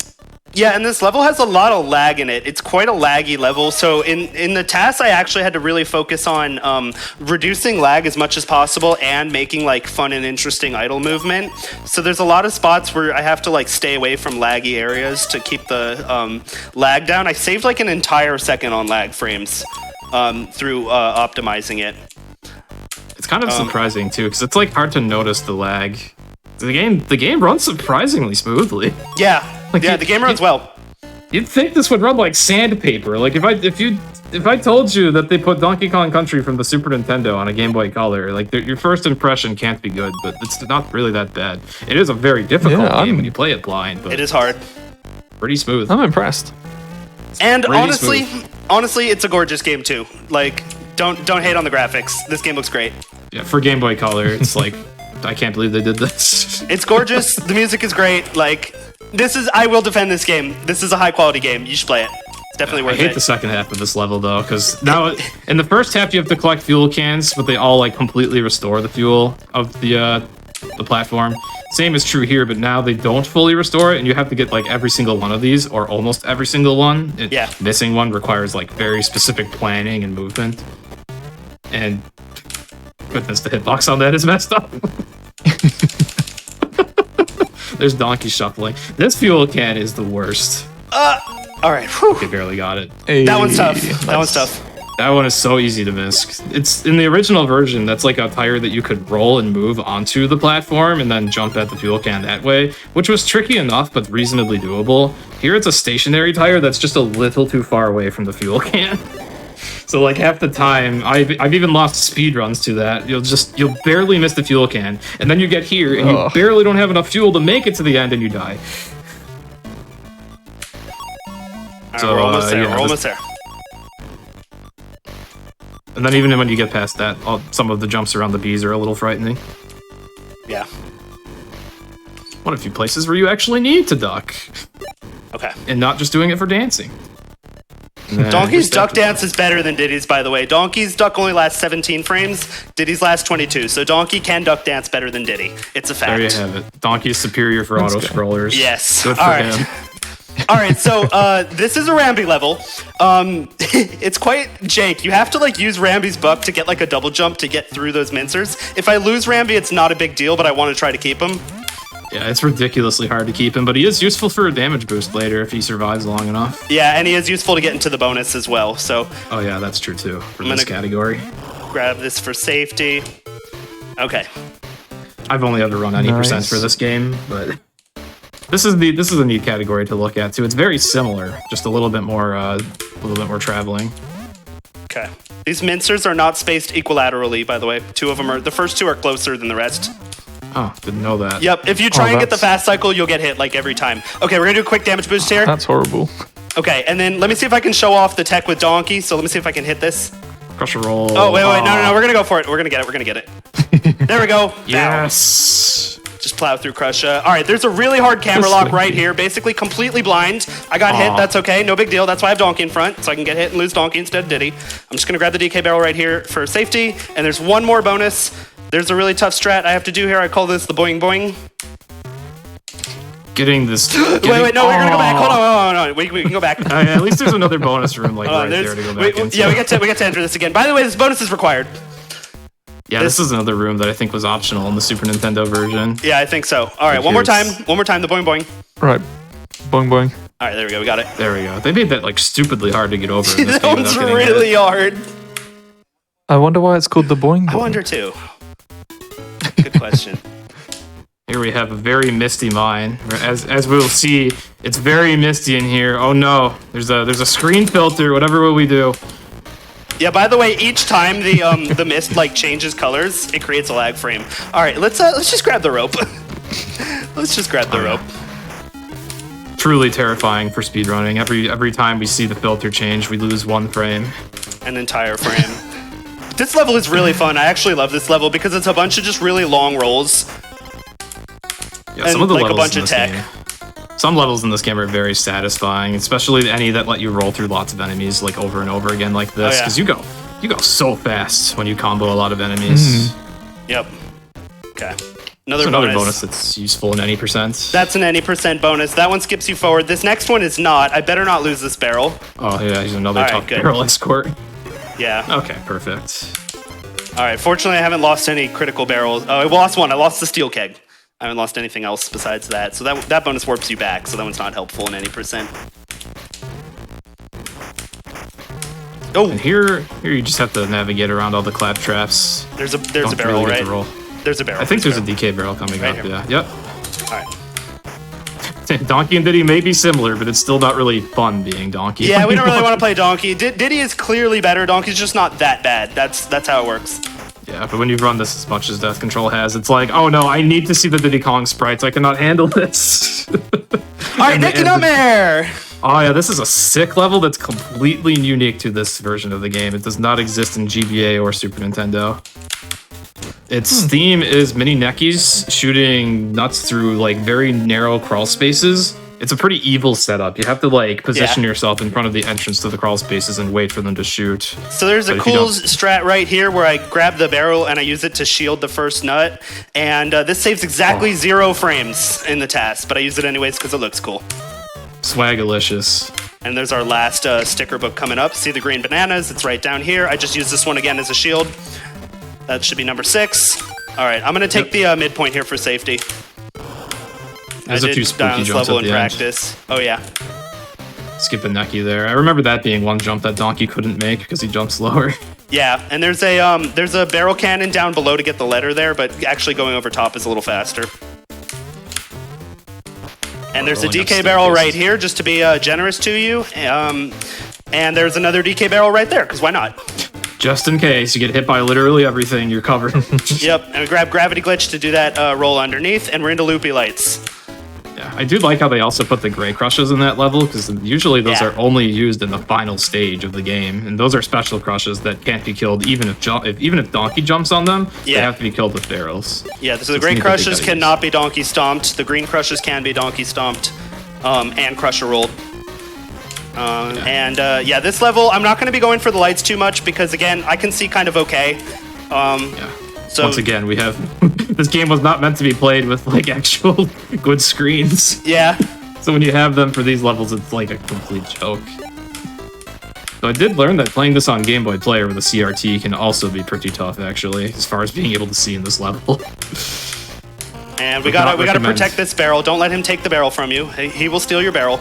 yeah, and this level has a lot of lag in it. It's quite a laggy level. So in the tasks, I actually had to really focus on reducing lag as much as possible and making like fun and interesting idle movement. So there's a lot of spots where I have to like stay away from laggy areas to keep the lag down. I saved like an entire second on lag frames through optimizing it. It's kind of surprising, too, because it's like hard to notice the lag. The game runs surprisingly smoothly. Yeah, Like, the game runs well. You'd think this would run like sandpaper. Like if I told you that they put Donkey Kong Country from the Super Nintendo on a Game Boy Color, like your first impression can't be good, but it's not really that bad. It is a very difficult game when you play it blind, but It is hard. pretty smooth. I'm impressed. And Really honestly, it's a gorgeous game too. Like, don't hate on the graphics. This game looks great. Yeah, for Game Boy Color, it's like I can't believe they did this. It's gorgeous. The music is great. Like, I will defend this game. This is a high quality game. You should play it. It's definitely I worth hate it. the second half of this level though, because now in the first half you have to collect fuel cans, but they all like completely restore the fuel of the platform. Same is true here, but now they don't fully restore it, and you have to get like every single one of these, or almost every single one. Yeah. Missing one requires like very specific planning and movement. And goodness, the hitbox on that is messed up. There's donkey shuffling. This fuel can is the worst. All right. Whew. They barely got it. That one's tough. That one's tough. That one is so easy to miss. It's in the original version, that's like a tire that you could roll and move onto the platform and then jump at the fuel can that way, which was tricky enough, but reasonably doable. Here it's a stationary tire that's just a little too far away from the fuel can. So like half the time, I've even lost speedruns to that. You'll barely miss the fuel can, and then you get here and you barely don't have enough fuel to make it to the end, and you die. So we're almost there. We're almost there. And then even when you get past that, some of the jumps around the bees are a little frightening. Yeah. One of the few places where you actually need to duck. Okay. And not just doing it for dancing. Donkey's duck dance is better than Diddy's, by the way. Donkey's duck only lasts 17 frames. Diddy's lasts 22. So Donkey can duck dance better than Diddy. It's a fact. There you have it. Donkey is superior for auto-scrollers. Yes. Good for him. All right, so this is a Ramby level. It's quite jank. You have to like use Ramby's buck to get like a double jump to get through those mincers. If I lose Ramby, it's not a big deal, but I want to try to keep him. Yeah, it's ridiculously hard to keep him, but he is useful for a damage boost later if he survives long enough. Yeah, and he is useful to get into the bonus as well. So. Oh yeah, that's true too for this category. Grab this for safety. Okay. I've only ever run 90% for this game, but this is a neat category to look at too. It's very similar, just a little bit more traveling. Okay. These mincers are not spaced equilaterally, by the way. The first two are closer than the rest. Oh, didn't know that. Yep, if you try and get the fast cycle, you'll get hit like every time. Okay, we're gonna do a quick damage boost here. That's horrible. Okay, and then let me see if I can show off the tech with Donkey. So let me see if I can hit this. Crush a roll. Oh, wait, no, we're gonna go for it. We're gonna get it. There we go. Yes. Just plow through Crush. All right, there's a really hard camera lock right here. Basically completely blind. I got hit, that's okay, no big deal. That's why I have Donkey in front, so I can get hit and lose Donkey instead of Diddy. I'm just gonna grab the DK barrel right here for safety, and there's one more bonus. There's a really tough strat I have to do here. I call this the boing boing. Getting this. Wait, no, we're gonna go back. Hold on. We can go back. At least there's another bonus room like right there to go back into. Yeah, we get to enter this again. By the way, this bonus is required. Yeah, this is another room that I think was optional in the Super Nintendo version. Yeah, I think so. All right, one more time, the boing boing. Right, boing boing. All right, there we go, we got it. There we go. They made that like stupidly hard to get over. In this That one's really hard. I wonder why it's called the boing boing. I wonder too. Good question. Here we have a very misty mine. As we'll see, it's very misty in here. Oh no, there's a screen filter. Whatever will we do? Yeah. By the way, each time the mist like changes colors, it creates a lag frame. All right, let's just grab the rope. Let's just grab the rope. Truly terrifying for speedrunning. Every time we see the filter change, we lose one frame. An entire frame. This level is really fun. I actually love this level because it's a bunch of just really long rolls. Yeah, some of the like levels a bunch in of this tech. game. Some levels in this game are very satisfying, especially any that let you roll through lots of enemies like over and over again like this, because you go so fast when you combo a lot of enemies. Yep. Okay. Another bonus that's useful in any percent. That's an any percent bonus. That one skips you forward. This next one is not. I better not lose this barrel. Oh yeah, he's another tough barrel escort. Yeah. Okay, perfect. All right. Fortunately, I haven't lost any critical barrels. Oh, I lost one. I lost the steel keg. I haven't lost anything else besides that. So that bonus warps you back. So that one's not helpful in any percent. Oh. And here you just have to navigate around all the clap traps. There's a barrel, right? There's a barrel. I think there's a DK barrel coming right up. Here. Yeah. Yep. All right. Donkey and Diddy may be similar, but it's still not really fun being Donkey. Yeah, we don't really want to play Donkey. Diddy is clearly better. Donkey's just not that bad. That's how it works. Yeah, but when you've run this as much as Death Control has, it's like, oh no, I need to see the Diddy Kong sprites. I cannot handle this. All right, Nicky Number! Oh yeah, this is a sick level that's completely unique to this version of the game. It does not exist in GBA or Super Nintendo. Its theme is mini neckies shooting nuts through like very narrow crawl spaces. It's a pretty evil setup. You have to like position yourself in front of the entrance to the crawl spaces and wait for them to shoot. So there's a cool strat right here where I grab the barrel and I use it to shield the first nut. And this saves exactly 0 frames in the task, but I use it anyways because it looks cool. Swagalicious. And there's our last sticker book coming up. See the green bananas? It's right down here. I just use this one again as a shield. That should be number 6. All right, I'm going to take the midpoint here for safety. There's a few spooky jumps at the practice. Oh, yeah. Skip a necky there. I remember that being one jump that Donkey couldn't make because he jumped slower. Yeah, and there's a barrel cannon down below to get the letter there, but actually going over top is a little faster. And there's a DK barrel right here, just to be generous to you. And there's another DK barrel right there, because why not? Just in case you get hit by literally everything, you're covered. Yep, and we grab Gravity Glitch to do that roll underneath, and we're into Loopy Lights. Yeah, I do like how they also put the Gray Crushes in that level, because usually those are only used in the final stage of the game, and those are special crushes that can't be killed even if Donkey jumps on them. They have to be killed with barrels. Yeah, so the Gray Crushes cannot be Donkey Stomped. The Green Crushes can be Donkey Stomped and Crusher rolled. Yeah, this level, I'm not going to be going for the lights too much because, again, I can see kind of okay. So once again, we have... this game was not meant to be played with, like, actual good screens. Yeah. So when you have them for these levels, it's like a complete joke. So I did learn that playing this on Game Boy Player with a CRT can also be pretty tough, actually, as far as being able to see in this level. And we gotta protect this barrel. Don't let him take the barrel from you. He will steal your barrel.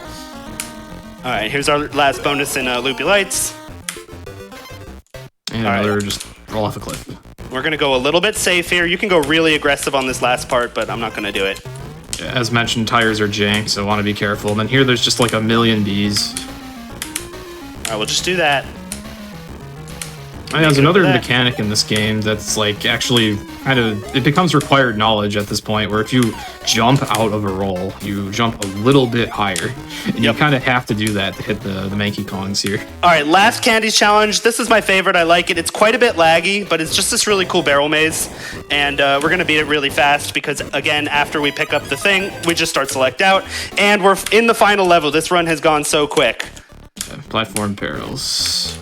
All right, here's our last bonus in Loopy Lights. And another just roll off a cliff. We're gonna go a little bit safe here. You can go really aggressive on this last part, but I'm not gonna do it. As mentioned, tires are jank, so I want to be careful. And then here there's just like a million bees. All right, we'll just do that. There's another mechanic in this game that's like actually kind of, it becomes required knowledge at this point where if you jump out of a roll, you jump a little bit higher. And you kind of have to do that to hit the Mankey Kongs here. All right, last Candies challenge. This is my favorite. I like it. It's quite a bit laggy, but it's just this really cool barrel maze. And we're going to beat it really fast because, again, after we pick up the thing, we just start select out. And we're in the final level. This run has gone so quick. Platform barrels.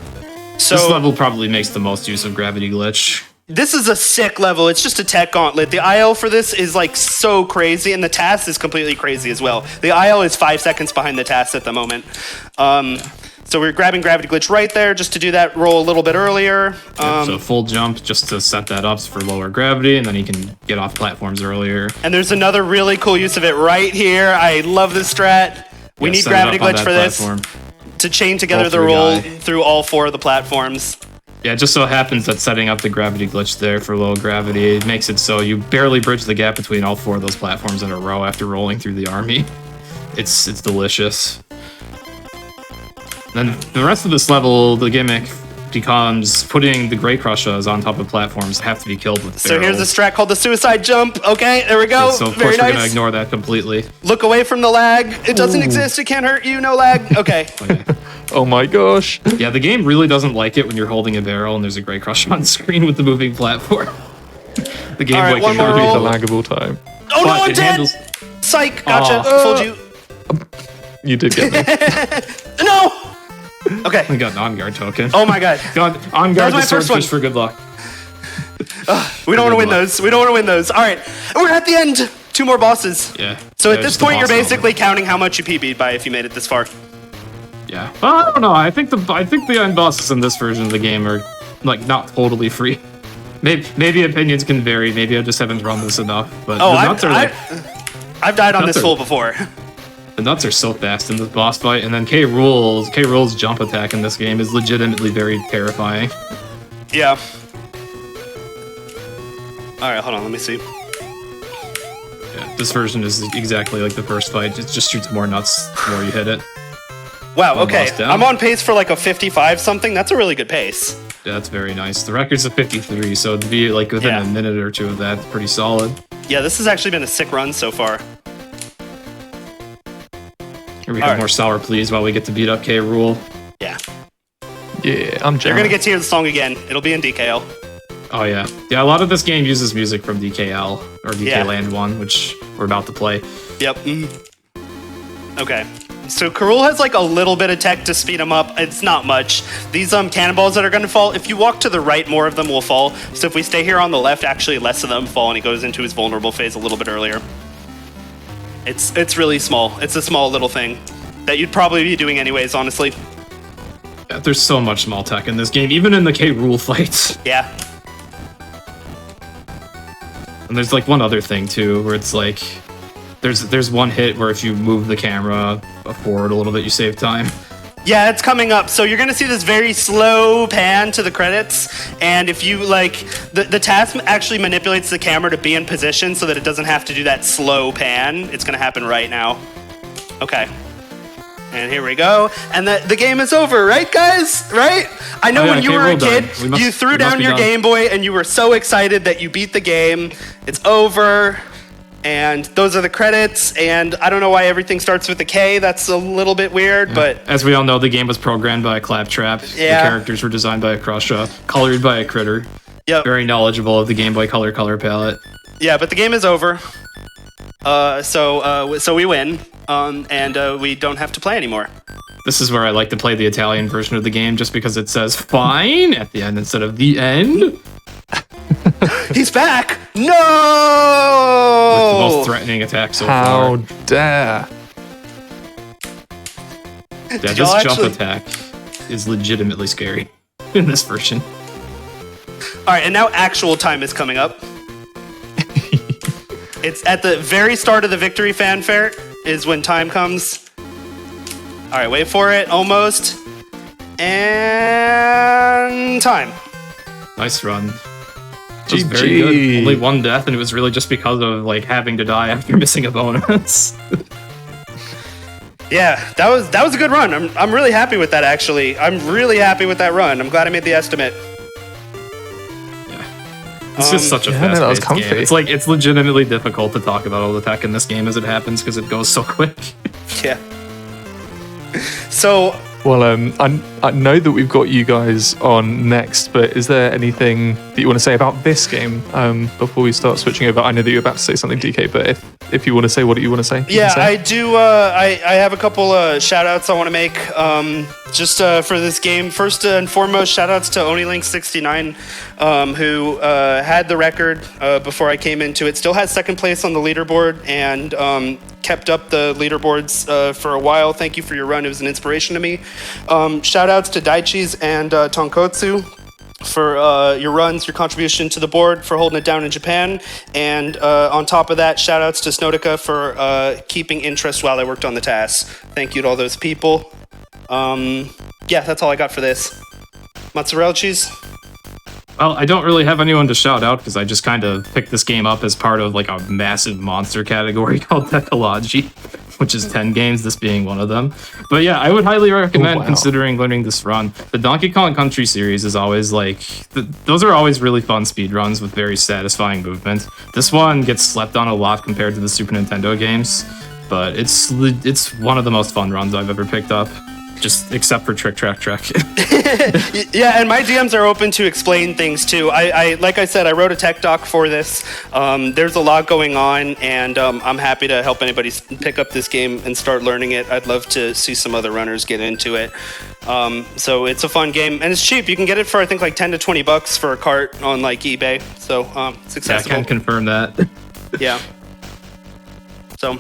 So, this level probably makes the most use of Gravity Glitch. This is a sick level. It's just a tech gauntlet. The IL for this is like so crazy, and the TAS is completely crazy as well. The IL is 5 seconds behind the TAS at the moment. So we're grabbing Gravity Glitch right there just to do that roll a little bit earlier. So full jump just to set that up for lower gravity, and then he can get off platforms earlier. And there's another really cool use of it right here. I love this strat. We need Gravity Glitch for this. To chain together the roll through all 4 of the platforms. Yeah, it just so happens that setting up the Gravity Glitch there for low gravity, it makes it so you barely bridge the gap between all 4 of those platforms in a row after rolling through the army. It's delicious. Then the rest of this level, the gimmick becomes putting the Gray Crushes on top of platforms that have to be killed with barrels. So here's a strat called the Suicide Jump. Okay, there we go. So of Very course nice. we're gonna ignore that completely. Look away from the lag. It doesn't exist. It can't hurt you. No lag. Okay. Oh my gosh. Yeah, the game really doesn't like it when you're holding a barrel and there's a Gray Crush on screen with the moving platform. The Game Boy one can more really roll. The laggable time. Oh no, I'm dead. Psych. Gotcha. Fooled you. You did get me. No. Okay. We got an on-guard token. Oh my god. On-guard my the first one. swordfish for good luck. We don't want to win those. We don't want to win those. All right. We're at the end. 2 more bosses. Yeah. So at this just the point, you're boss basically counting how much you PB'd by if you made it this far. Yeah. Well, I don't know. I think the end bosses in this version of the game are like not totally free. Maybe opinions can vary. Maybe I just haven't run this enough. But the nuts are like I've died on this fool before. the nuts are so fast in this boss fight, and then K. Rool's jump attack in this game is legitimately very terrifying. Yeah. All right, hold on. Let me see. Yeah, this version is exactly like the first fight. It just shoots more nuts the more you hit it. Wow. Okay. boss down. I'm on pace for like a 55 something. That's a really good pace. Yeah, that's very nice. The record's a 53, so to be like within a minute or 2 of that, it's pretty solid. Yeah, this has actually been a sick run so far. Here we have more Sour Please while we get to beat up K. Rool. Yeah. Yeah, I'm jealous. You're gonna get to hear the song again. It'll be in DKL. Oh yeah. Yeah, a lot of this game uses music from DKL, or DK Land 1, which we're about to play. Yep. Okay. So Karul has like a little bit of tech to speed him up. It's not much. These cannonballs that are going to fall, if you walk to the right, more of them will fall. So if we stay here on the left, actually less of them fall, and he goes into his vulnerable phase a little bit earlier. It's really small. It's a small little thing that you'd probably be doing anyways, honestly. Yeah, there's so much small tech in this game, even in the K. Rool fights. Yeah. And there's like one other thing too, where it's like there's one hit where if you move the camera forward a little bit, you save time. Yeah, it's coming up. So you're going to see this very slow pan to the credits. And if you like, the task actually manipulates the camera to be in position so that it doesn't have to do that slow pan. It's going to happen right now. Okay. And here we go. And the game is over, right, guys? Right? I know when you were a kid, you threw down your Game Boy and you were so excited that you beat the game. It's over. And those are the credits. And I don't know why everything starts with a K. That's a little bit weird, but... As we all know, the game was programmed by a Claptrap. Yeah. The characters were designed by a Crusha, colored by a Critter. Yep. Very knowledgeable of the Game Boy color palette. Yeah, but the game is over. So we win. And we don't have to play anymore. This is where I like to play the Italian version of the game just because it says fine at the end instead of the end. He's back! No! With the most threatening attack so far. How dare. Yeah, this jump attack is legitimately scary in this version. Alright, and now actual time is coming up. It's at the very start of the victory fanfare is when time comes. Alright, wait for it. Almost. And time. Nice run. That was very good. Only one death, and it was really just because of like having to die after missing a bonus. Yeah, that was a good run. I'm really happy with that, actually. I'm really happy with that run. I'm glad I made the estimate. It's just such a fast-paced game. It's like it's legitimately difficult to talk about all the tech in this game as it happens because it goes so quick. Yeah. So. Well, I know that we've got you guys on next, but is there anything that you want to say about this game before we start switching over? I know that you're about to say something, DK, but if you want to say what you want to say. Yeah, I do. I have a couple shout outs I want to make just for this game. First and foremost, shout outs to OnlyLink69, who had the record before I came into it. Still has second place on the leaderboard and kept up the leaderboards for a while. Thank you for your run. It was an inspiration to me. Shout outs to Daichi's and Tonkotsu for your runs, your contribution to the board, for holding it down in Japan. And on top of that, shout outs to Snowdica for keeping interest while I worked on the tasks. Thank you to all those people. Yeah, that's all I got for this. MozzarellaCheez? Well, I don't really have anyone to shout out because I just kind of picked this game up as part of like a massive monster category called Technology, which is 10 games, this being one of them. But yeah, I would highly recommend considering learning this run. The Donkey Kong Country series is always like, those are always really fun speedruns with very satisfying movement. This one gets slept on a lot compared to the Super Nintendo games, but it's one of the most fun runs I've ever picked up. Just except for Trick Track Trek. Yeah, and my DMs are open to explain things too. I like I said, I wrote a tech doc for this. There's a lot going on, and I'm happy to help anybody pick up this game and start learning it. I'd love to see some other runners get into it. So it's a fun game, and it's cheap. You can get it for I think like $10 to $20 for a cart on like eBay. So it's accessible. Yeah, I can confirm that. Yeah. So.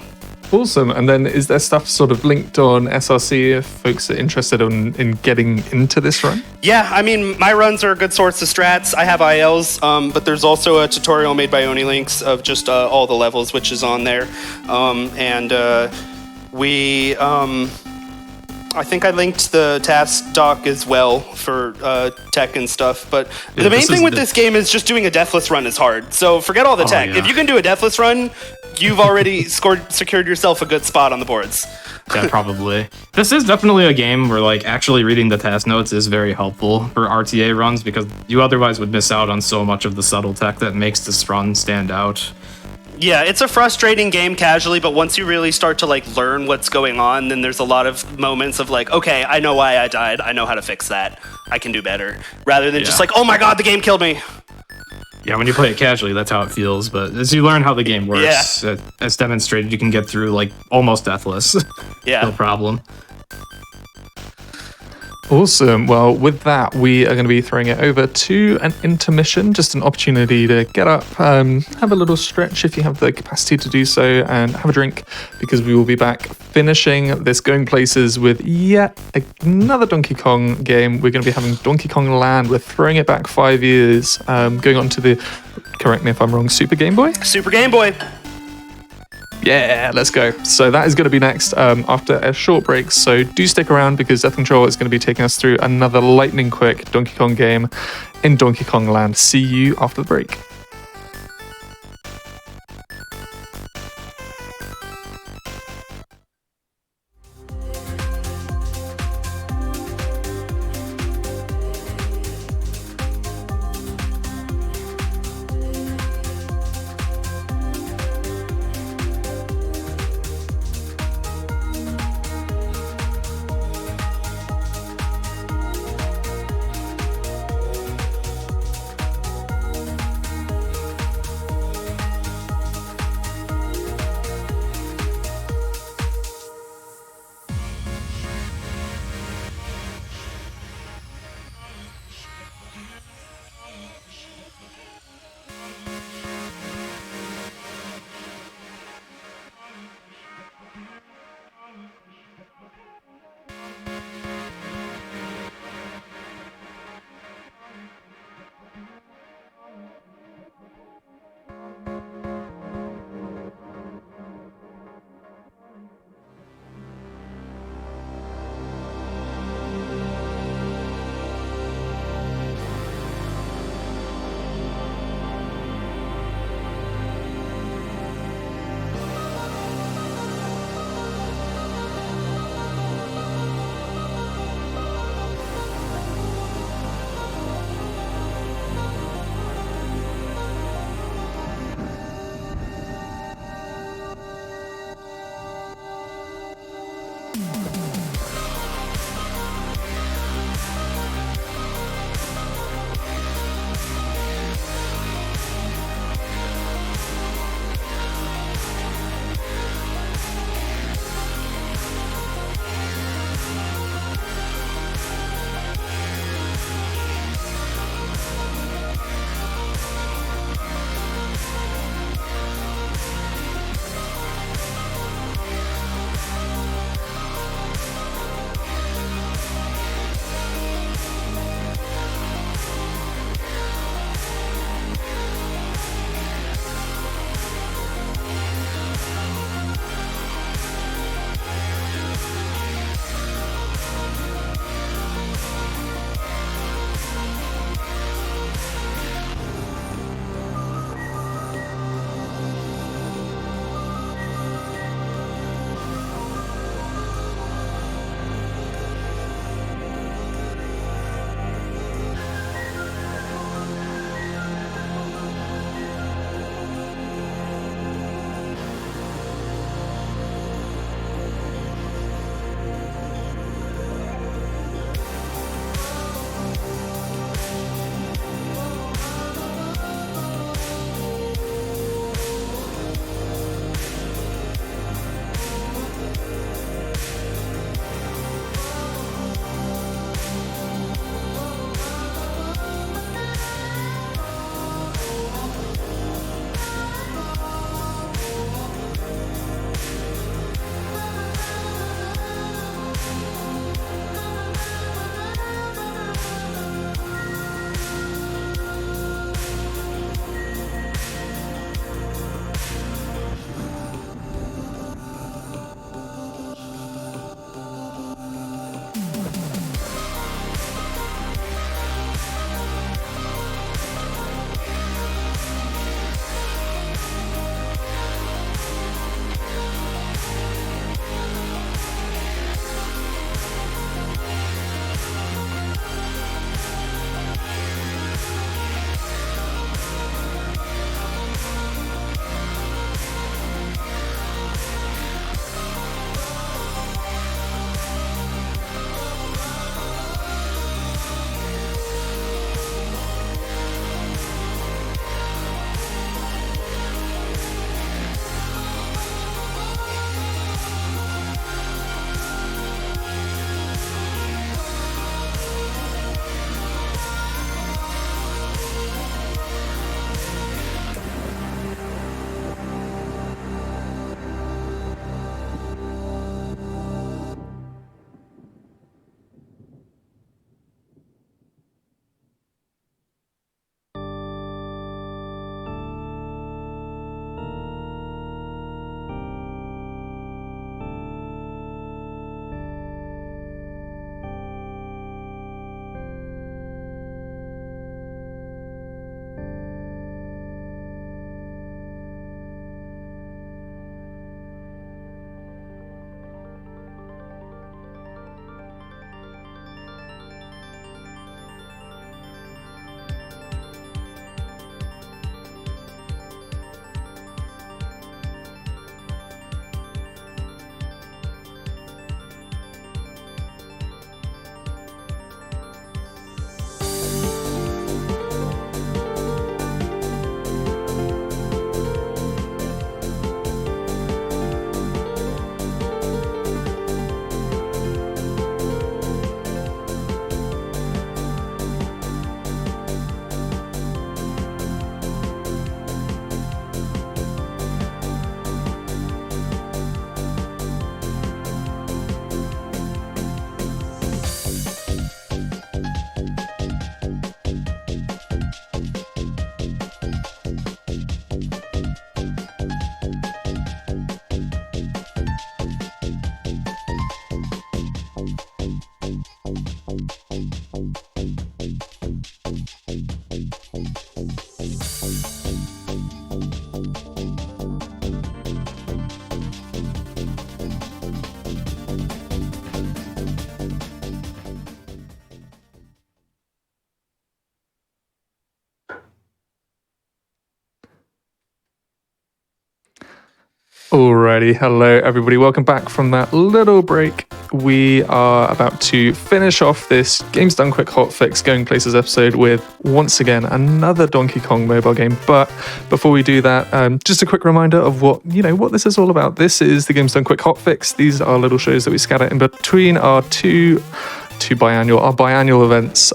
Awesome. And then is there stuff sort of linked on SRC if folks are interested in getting into this run? Yeah, I mean, my runs are a good source of strats. I have ILs, but there's also a tutorial made by OnlyLinks of just all the levels, which is on there. I think I linked the task doc as well for tech and stuff. But yeah, the main thing with this game is just doing a deathless run is hard. So forget all the tech. Yeah. If you can do a deathless run, you've already secured yourself a good spot on the boards. Yeah, probably. This is definitely a game where like actually reading the task notes is very helpful for RTA runs because you otherwise would miss out on so much of the subtle tech that makes this run stand out. Yeah, it's a frustrating game casually, but once you really start to like learn what's going on, then there's a lot of moments of like, okay, I know why I died. I know how to fix that. I can do better. Rather than just like, oh my god, the game killed me. Yeah, when you play it casually, that's how it feels. But as you learn how the game works, as demonstrated, you can get through like almost deathless. Yeah. No problem. Awesome. Well, with that, we are going to be throwing it over to an intermission, just an opportunity to get up, have a little stretch if you have the capacity to do so, and have a drink, because we will be back finishing this Going Places with yet another Donkey Kong game. We're going to be having Donkey Kong Land. We're throwing it back 5 years, going on to the, correct me if I'm wrong, Super Game Boy? Super Game Boy. Yeah, let's go. So that is going to be next after a short break. So do stick around because Death Control is going to be taking us through another lightning quick Donkey Kong game in Donkey Kong Land. See you after the break. Alrighty, hello everybody, welcome back from that little break. We are about to finish off this Games Done Quick Hotfix Going Places episode with, once again, another Donkey Kong mobile game. But before we do that, just a quick reminder of what this is all about. This is the Games Done Quick Hotfix. These are little shows that we scatter in between our biannual events,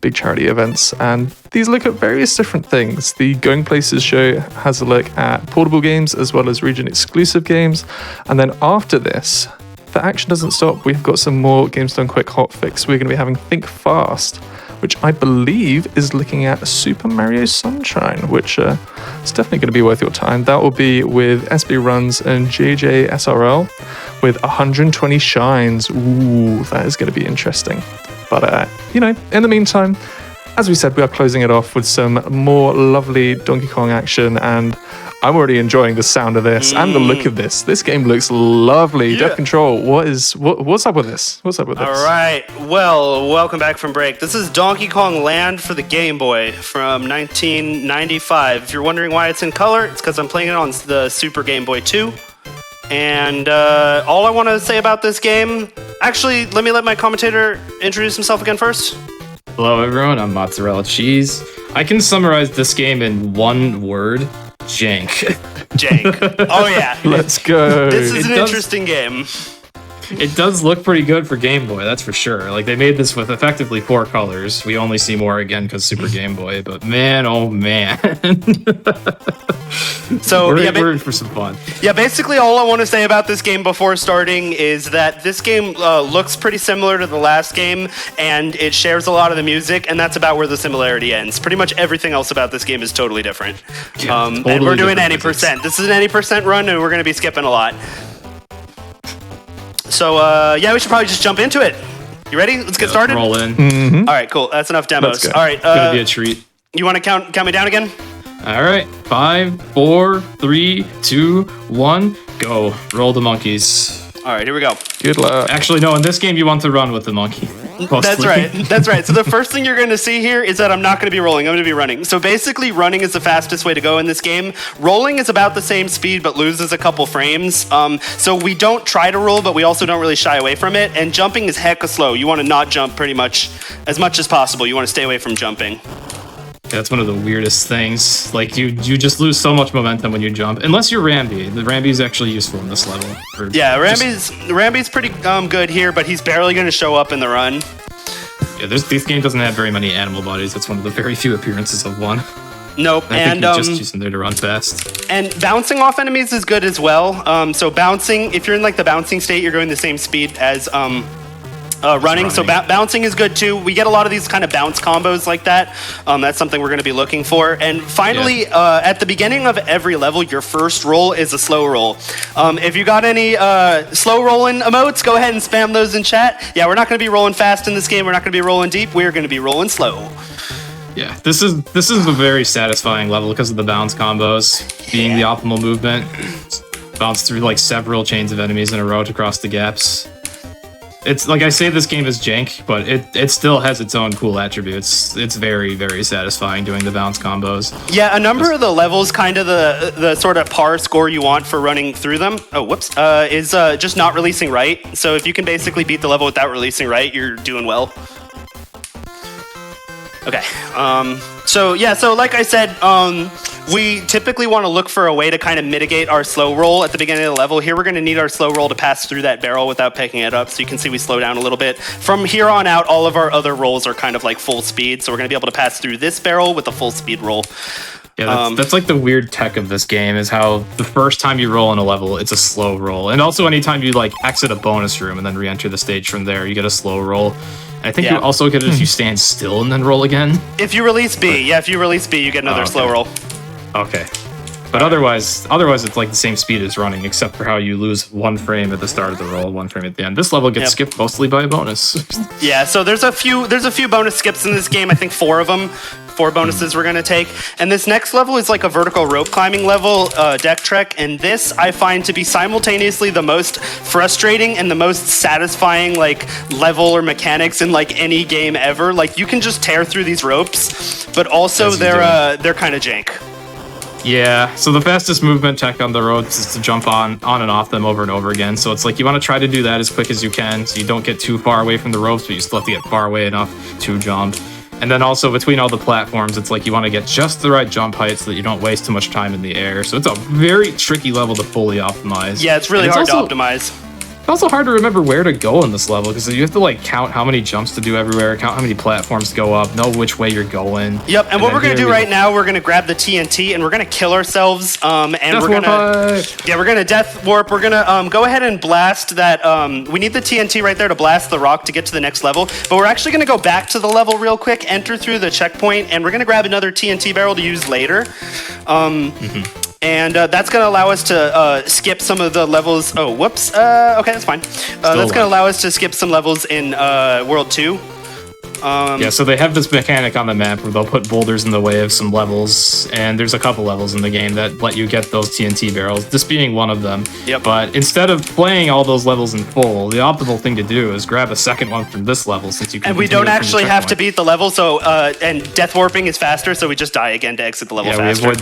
big charity events, and these look at various different things. The Going Places show has a look at portable games as well as region exclusive games, and then after this, the action doesn't stop. We've got some more Games Done Quick Hotfix. We're going to be having Think Fast, which I believe is looking at Super Mario Sunshine, which is definitely going to be worth your time. That will be with SB Runs and JJ SRL with 120 shines. Ooh, that is going to be interesting. But, in the meantime, as we said, we are closing it off with some more lovely Donkey Kong action, and I'm already enjoying the sound of this and the look of this. This game looks lovely. Yeah. Death Control, what's up with this? What's up with this? All right. Well, welcome back from break. This is Donkey Kong Land for the Game Boy from 1995. If you're wondering why it's in color, it's because I'm playing it on the Super Game Boy 2. And all I want to say about this game... Actually, let my commentator introduce himself again first. Hello everyone, I'm MozzarellaCheez. I can summarize this game in one word: jank. Jank. Oh yeah. Let's go. This is an interesting game. It does look pretty good for Game Boy, that's for sure. Like, they made this with effectively 4 colors. We only see more again because Super Game Boy, but man, oh man. So we're in for some fun. Yeah, basically all I want to say about this game before starting is that this game looks pretty similar to the last game, and it shares a lot of the music, and that's about where the similarity ends. Pretty much everything else about this game is totally different. Yeah, and totally we're doing different any physics. percent. This is an any percent run, and we're going to be skipping a lot. So, we should probably just jump into it. You ready? Let's get started? Roll in. Mm-hmm. All right, cool. That's enough demos. Let's go. All right. Gonna be a treat. You want to count me down again? All right, 5, 4, 3, 2, 1, go. Roll the monkeys. All right, here we go. Good luck. Actually, no, in this game, you want to run with the monkey. That's right. That's right. So the first thing you're going to see here is that I'm not going to be rolling. I'm going to be running. So basically, running is the fastest way to go in this game. Rolling is about the same speed, but loses a couple frames. So we don't try to roll, but we also don't really shy away from it. And jumping is hecka slow. You want to not jump pretty much as possible. You want to stay away from jumping. That's one of the weirdest things. Like, you just lose so much momentum when you jump. Unless you're Rambi. The Rambi is actually useful in this level. Yeah, Rambi's pretty good here, but he's barely going to show up in the run. Yeah, this game doesn't have very many animal bodies. It's one of the very few appearances of one. Nope. I think you're just using there to run fast. And bouncing off enemies is good as well. So bouncing, if you're in like the bouncing state, you're going the same speed as running. So bouncing is good too. We get a lot of these kind of bounce combos like that. That's something we're going to be looking for. And finally, at the beginning of every level, your first roll is a slow roll. If you got any slow rolling emotes, go ahead and spam those in chat. Yeah, we're not going to be rolling fast in this game. We're not going to be rolling deep. We're going to be rolling slow. Yeah, this is a very satisfying level because of the bounce combos being the optimal movement. Bounce through like several chains of enemies in a row to cross the gaps. It's like I say, this game is jank, but it still has its own cool attributes. It's very, very satisfying doing the bounce combos. Yeah, a number of the levels, kind of the sort of par score you want for running through them. Oh, whoops. Is just not releasing right. So if you can basically beat the level without releasing right, you're doing well. Okay. So like I said, we typically want to look for a way to kind of mitigate our slow roll at the beginning of the level. Here we're going to need our slow roll to pass through that barrel without picking it up. So you can see we slow down a little bit. From here on out, all of our other rolls are kind of like full speed. So we're going to be able to pass through this barrel with a full speed roll. Yeah, that's like the weird tech of this game is how the first time you roll in a level, it's a slow roll. And also anytime you like exit a bonus room and then re-enter the stage from there, you get a slow roll. I think you also get it if you stand still and then roll again. If you release B, you get another slow roll. Okay. But otherwise it's like the same speed as running, except for how you lose 1 frame at the start of the roll, 1 frame at the end. This level gets skipped mostly by a bonus. Yeah, so there's a few bonus skips in this game. I think 4 of them. 4 bonuses we're going to take. And this next level is like a vertical rope climbing level, deck trek. And this I find to be simultaneously the most frustrating and the most satisfying like level or mechanics in like any game ever. Like you can just tear through these ropes, but also they're kind of jank. Yeah, so the fastest movement tech on the roads is to jump on and off them over and over again. So it's like you want to try to do that as quick as you can so you don't get too far away from the ropes, but you still have to get far away enough to jump. And then also between all the platforms, it's like you want to get just the right jump height so that you don't waste too much time in the air. So it's a very tricky level to fully optimize. Yeah, it's really hard to optimize. It's also hard to remember where to go in this level because you have to like count how many jumps to do everywhere, count how many platforms go up, know which way you're going. Yep, and what we're gonna do right now, we're gonna grab the TNT and we're gonna kill ourselves. And we're gonna death warp. We're gonna go ahead and blast that. We need the TNT right there to blast the rock to get to the next level. But we're actually gonna go back to the level real quick, enter through the checkpoint, and we're gonna grab another TNT barrel to use later. And that's going to allow us to skip some of the levels. Oh, whoops. Okay, that's fine. That's going to allow us to skip some levels in World 2. Yeah, so they have this mechanic on the map where they'll put boulders in the way of some levels, and there's a couple levels in the game that let you get those TNT barrels, this being one of them. Yep. But instead of playing all those levels in full, the optimal thing to do is grab a second one from this level since you can. And we don't actually have to beat the level, so and death warping is faster, so we just die again to exit the level faster. We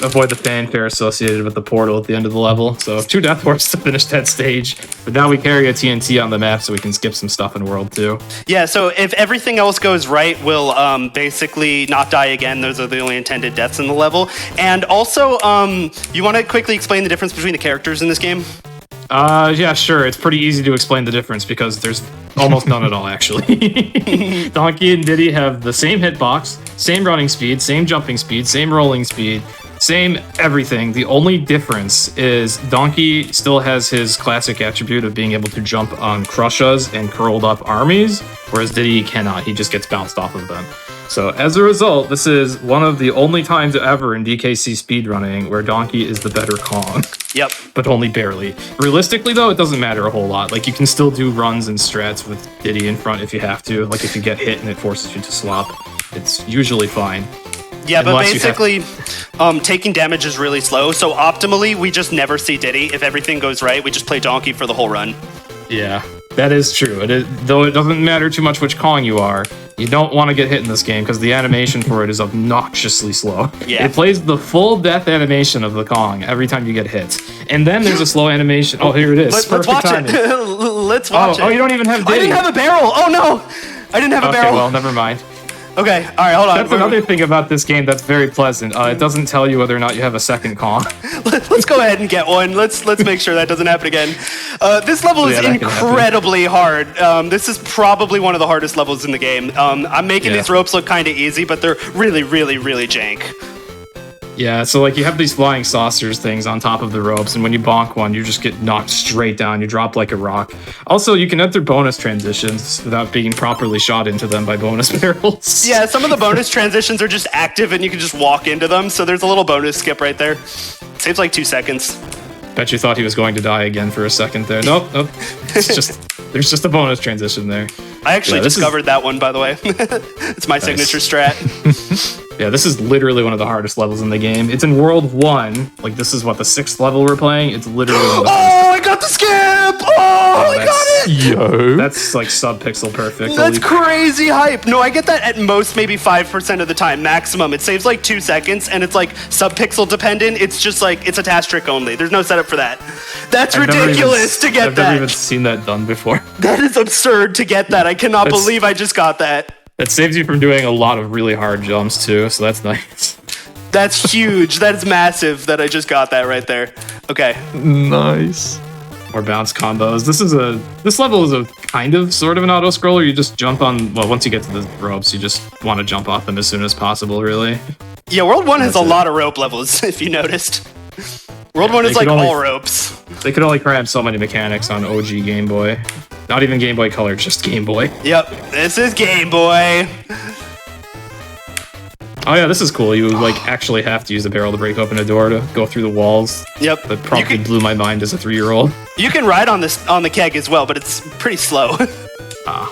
avoid the fanfare associated with the portal at the end of the level. So 2 death warps to finish that stage, but now we carry a TNT on the map so we can skip some stuff in World 2. Yeah, so if everything else goes right, we'll basically not die again. Those are the only intended deaths in the level. And also, you want to quickly explain the difference between the characters in this game? Yeah, sure. It's pretty easy to explain the difference because there's almost none at all, actually. Donkey and Diddy have the same hitbox, same running speed, same jumping speed, same rolling speed, same everything. The only difference is Donkey still has his classic attribute of being able to jump on Crushas and curled up armies, whereas Diddy cannot. He just gets bounced off of them. So as a result, this is one of the only times ever in DKC speedrunning where Donkey is the better Kong. Yep. But only barely. Realistically, though, it doesn't matter a whole lot. Like, you can still do runs and strats with Diddy in front if you have to. Like, if you get hit and it forces you to swap, it's usually fine. Yeah, but basically, taking damage is really slow. So optimally, we just never see Diddy. If everything goes right, we just play Donkey for the whole run. Yeah, that is true. Though it doesn't matter too much which Kong you are, you don't want to get hit in this game because the animation for it is obnoxiously slow. Yeah. It plays the full death animation of the Kong every time you get hit. And then there's a slow animation. Oh, here it is. Let's watch it. Let's watch it. Oh, you don't even have Diddy. I didn't have a barrel. Oh, no. I didn't have a barrel. Okay, well, never mind. Okay, all right, hold on. That's another thing about this game that's very pleasant. It doesn't tell you whether or not you have a second Kong. Let's go ahead and get one. Let's make sure that doesn't happen again. This level is incredibly hard. This is probably one of the hardest levels in the game. I'm making these ropes look kind of easy, but they're really, really, really jank. Yeah, so like you have these flying saucers things on top of the ropes, and when you bonk one, you just get knocked straight down. You drop like a rock. Also, you can enter bonus transitions without being properly shot into them by bonus barrels. Yeah, some of the bonus transitions are just active, and you can just walk into them. So there's a little bonus skip right there. Saves like 2 seconds. Bet you thought he was going to die again for a second there. Nope. There's just a bonus transition there. I actually discovered that one, by the way. It's my signature strat. Yeah, this is literally one of the hardest levels in the game. It's in World 1. Like, this is what, the 6th level we're playing? It's literally one of the hardest. Oh, I got the skip! Oh, I got it! Yo. That's like sub-pixel perfect. That's crazy hype. No, I get that at most maybe 5% of the time, maximum. It saves like 2 seconds, and it's like sub-pixel dependent. It's just like, it's a task trick only. There's no setup for that. That's ridiculous to get that. I've never even seen that done before. That is absurd to get that. I cannot believe I just got that. That saves you from doing a lot of really hard jumps too, so that's nice. That's huge. That is massive that I just got that right there. Okay. Nice. Or bounce combos. This level is a kind of sort of an auto scroller. You just jump on, well, once you get to the ropes, you just want to jump off them as soon as possible, really. Yeah, World 1 has a lot of rope levels, if you noticed. World 1 is like all ropes. They could only cram so many mechanics on OG Game Boy. Not even Game Boy Color, just Game Boy. Yep, this is Game Boy. Oh yeah, this is cool. You like actually have to use a barrel to break open a door to go through the walls. Yep. That probably blew my mind as a 3-year-old. You can ride on the keg as well, but it's pretty slow. I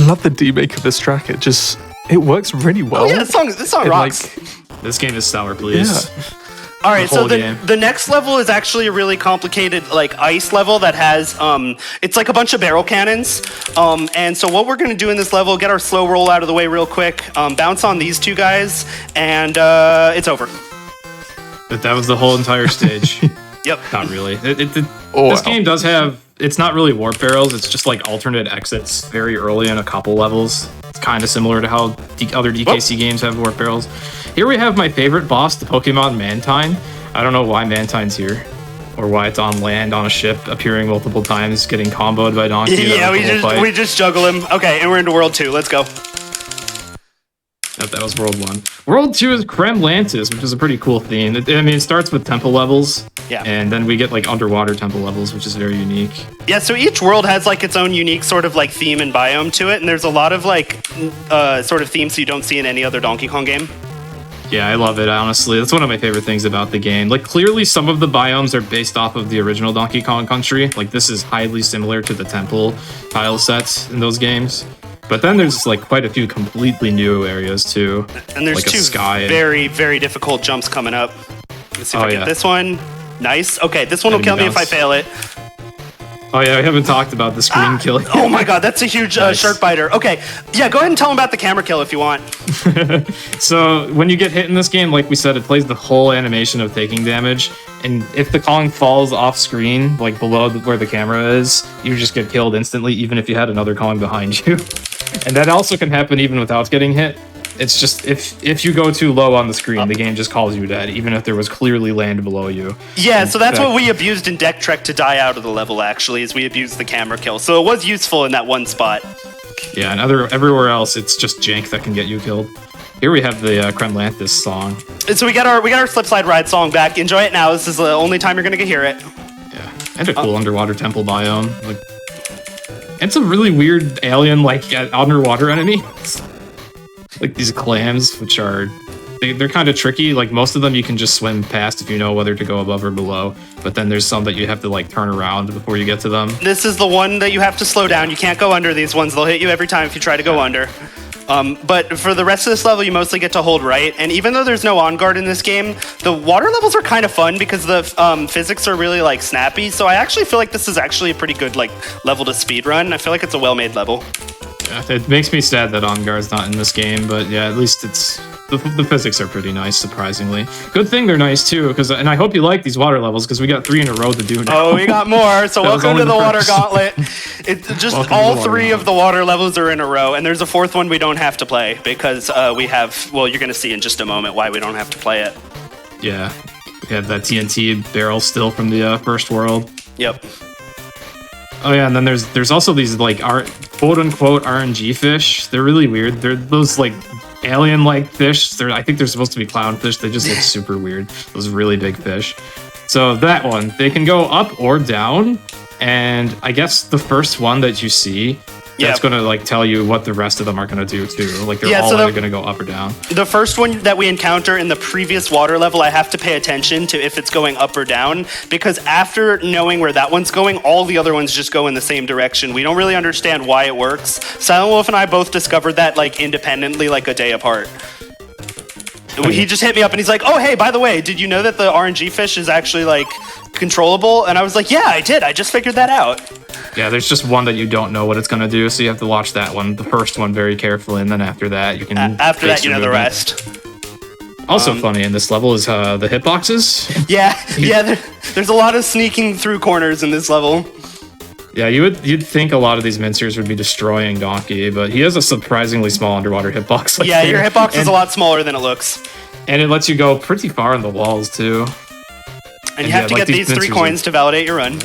love the demake of this track. It works really well. Oh yeah, this song rocks. This game is sour, please. Yeah. All right, so the next level is actually a really complicated like ice level that has it's like a bunch of barrel cannons. And so what we're gonna do in this level, get our slow roll out of the way real quick, bounce on these 2 guys, and it's over. But that was the whole entire stage. Yep. Not really. This game does have, it's not really warp barrels, it's just like alternate exits very early in a couple levels. It's kind of similar to how other DKC games have warp barrels. Here we have my favorite boss, the Pokemon Mantine. I don't know why Mantine's here, or why it's on land on a ship, appearing multiple times, getting comboed by Donkey. Yeah, we just juggle him. Okay, and we're into World 2. Let's go. That was World 1. World 2 is Kremlantis, which is a pretty cool theme. It starts with temple levels, yeah, and then we get like underwater temple levels, which is very unique. Yeah, so each world has like its own unique sort of like theme and biome to it, and there's a lot of like sort of themes you don't see in any other Donkey Kong game. Yeah, I love it, honestly. That's one of my favorite things about the game. Like, clearly some of the biomes are based off of the original Donkey Kong Country. Like, this is highly similar to the temple tile sets in those games. But then there's like quite a few completely new areas too. And there's like two very, very difficult jumps coming up. Let's see if I get this one. Nice. Okay, this one will kill me if I fail it. Oh yeah, I haven't talked about the screen kill. Oh my god, that's a huge shark biter. Okay, yeah, go ahead and tell them about the camera kill if you want. So when you get hit in this game, like we said, it plays the whole animation of taking damage. And if the Kong falls off screen, like below where the camera is, you just get killed instantly, even if you had another Kong behind you. And that also can happen even without getting hit. It's just if you go too low on the screen, the game just calls you dead, even if there was clearly land below you. Yeah, so that's what we abused in Deck Trek to die out of the level, actually, is we abused the camera kill. So it was useful in that one spot. Yeah, and everywhere else, it's just jank that can get you killed. Here we have the Kremlantis song. And so we got our Slip Slide Ride song back. Enjoy it now. This is the only time you're going to hear it. Yeah, and a cool underwater temple biome. Like, it's a really weird alien, like, underwater enemy. Like these clams, which are they're kind of tricky. Like most of them you can just swim past if you know whether to go above or below, but then there's some that you have to like turn around before you get to them. This is the one that you have to slow down. You can't go under these ones. They'll hit you every time if you try to go under. But for the rest of this level, you mostly get to hold right. And even though there's no on-guard in this game, the water levels are kind of fun because the physics are really like snappy. So I actually feel like this is actually a pretty good like level to speedrun. I feel like it's a well-made level. Yeah, it makes me sad that on-guard's not in this game, but yeah, at least it's the physics are pretty nice, surprisingly. Good thing they're nice too, and I hope you like these water levels because we got 3 in a row to do now. Oh, we got more. So welcome to the Water Gauntlet. It's just all 3 of the water levels are in a row, and there's a 4th one we don't have to play because we have. Well, you're going to see in just a moment why we don't have to play it. Yeah, we have that TNT barrel still from the first world. Yep. Oh yeah, and then there's also these like quote-unquote RNG fish. They're really weird. They're those like alien-like fish. I think they're supposed to be clownfish. They just look super weird. Those really big fish. So that one, they can go up or down. And I guess the first one that you see, that's going to like tell you what the rest of them are going to do too. Like they're all either going to go up or down. The first one that we encounter in the previous water level, I have to pay attention to if it's going up or down, because after knowing where that one's going, all the other ones just go in the same direction. We don't really understand why it works. Silent Wolf and I both discovered that like independently, like a day apart. He just hit me up and he's like, oh, hey, by the way, did you know that the RNG fish is actually like controllable? And I was like, yeah, I did. I just figured that out. Yeah, there's just one that you don't know what it's going to do, so you have to watch that one, the first one, very carefully, and then after that, you can... After that, you know the rest. Also funny in this level is the hitboxes. Yeah, there's a lot of sneaking through corners in this level. Yeah, you'd think a lot of these mincers would be destroying Donkey, but he has a surprisingly small underwater hitbox. Yeah, your hitbox is a lot smaller than it looks. And it lets you go pretty far in the walls, too. And you have to get these 3 coins to validate your run.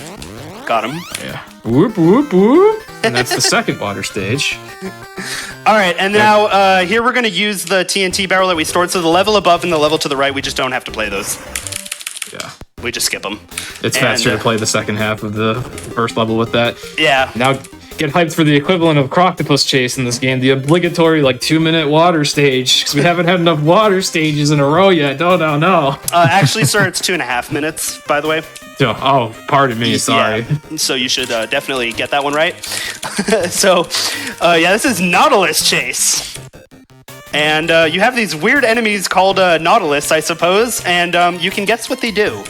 Got him. Yeah. Whoop, whoop, whoop. And that's the second water stage. All right, and now here we're going to use the TNT barrel that we stored. So the level above and the level to the right, we just don't have to play those. Yeah. We just skip them. It's faster to play the second half of the first level with that. Yeah. Now get hyped for the equivalent of Croctopus Chase in this game, the obligatory like 2-minute water stage, because we haven't had enough water stages in a row yet. No. Actually, sir, it's 2.5 minutes, by the way. Oh, pardon me, sorry. Yeah. So you should definitely get that one right. So, this is Nautilus Chase. And you have these weird enemies called Nautilus, I suppose, and you can guess what they do.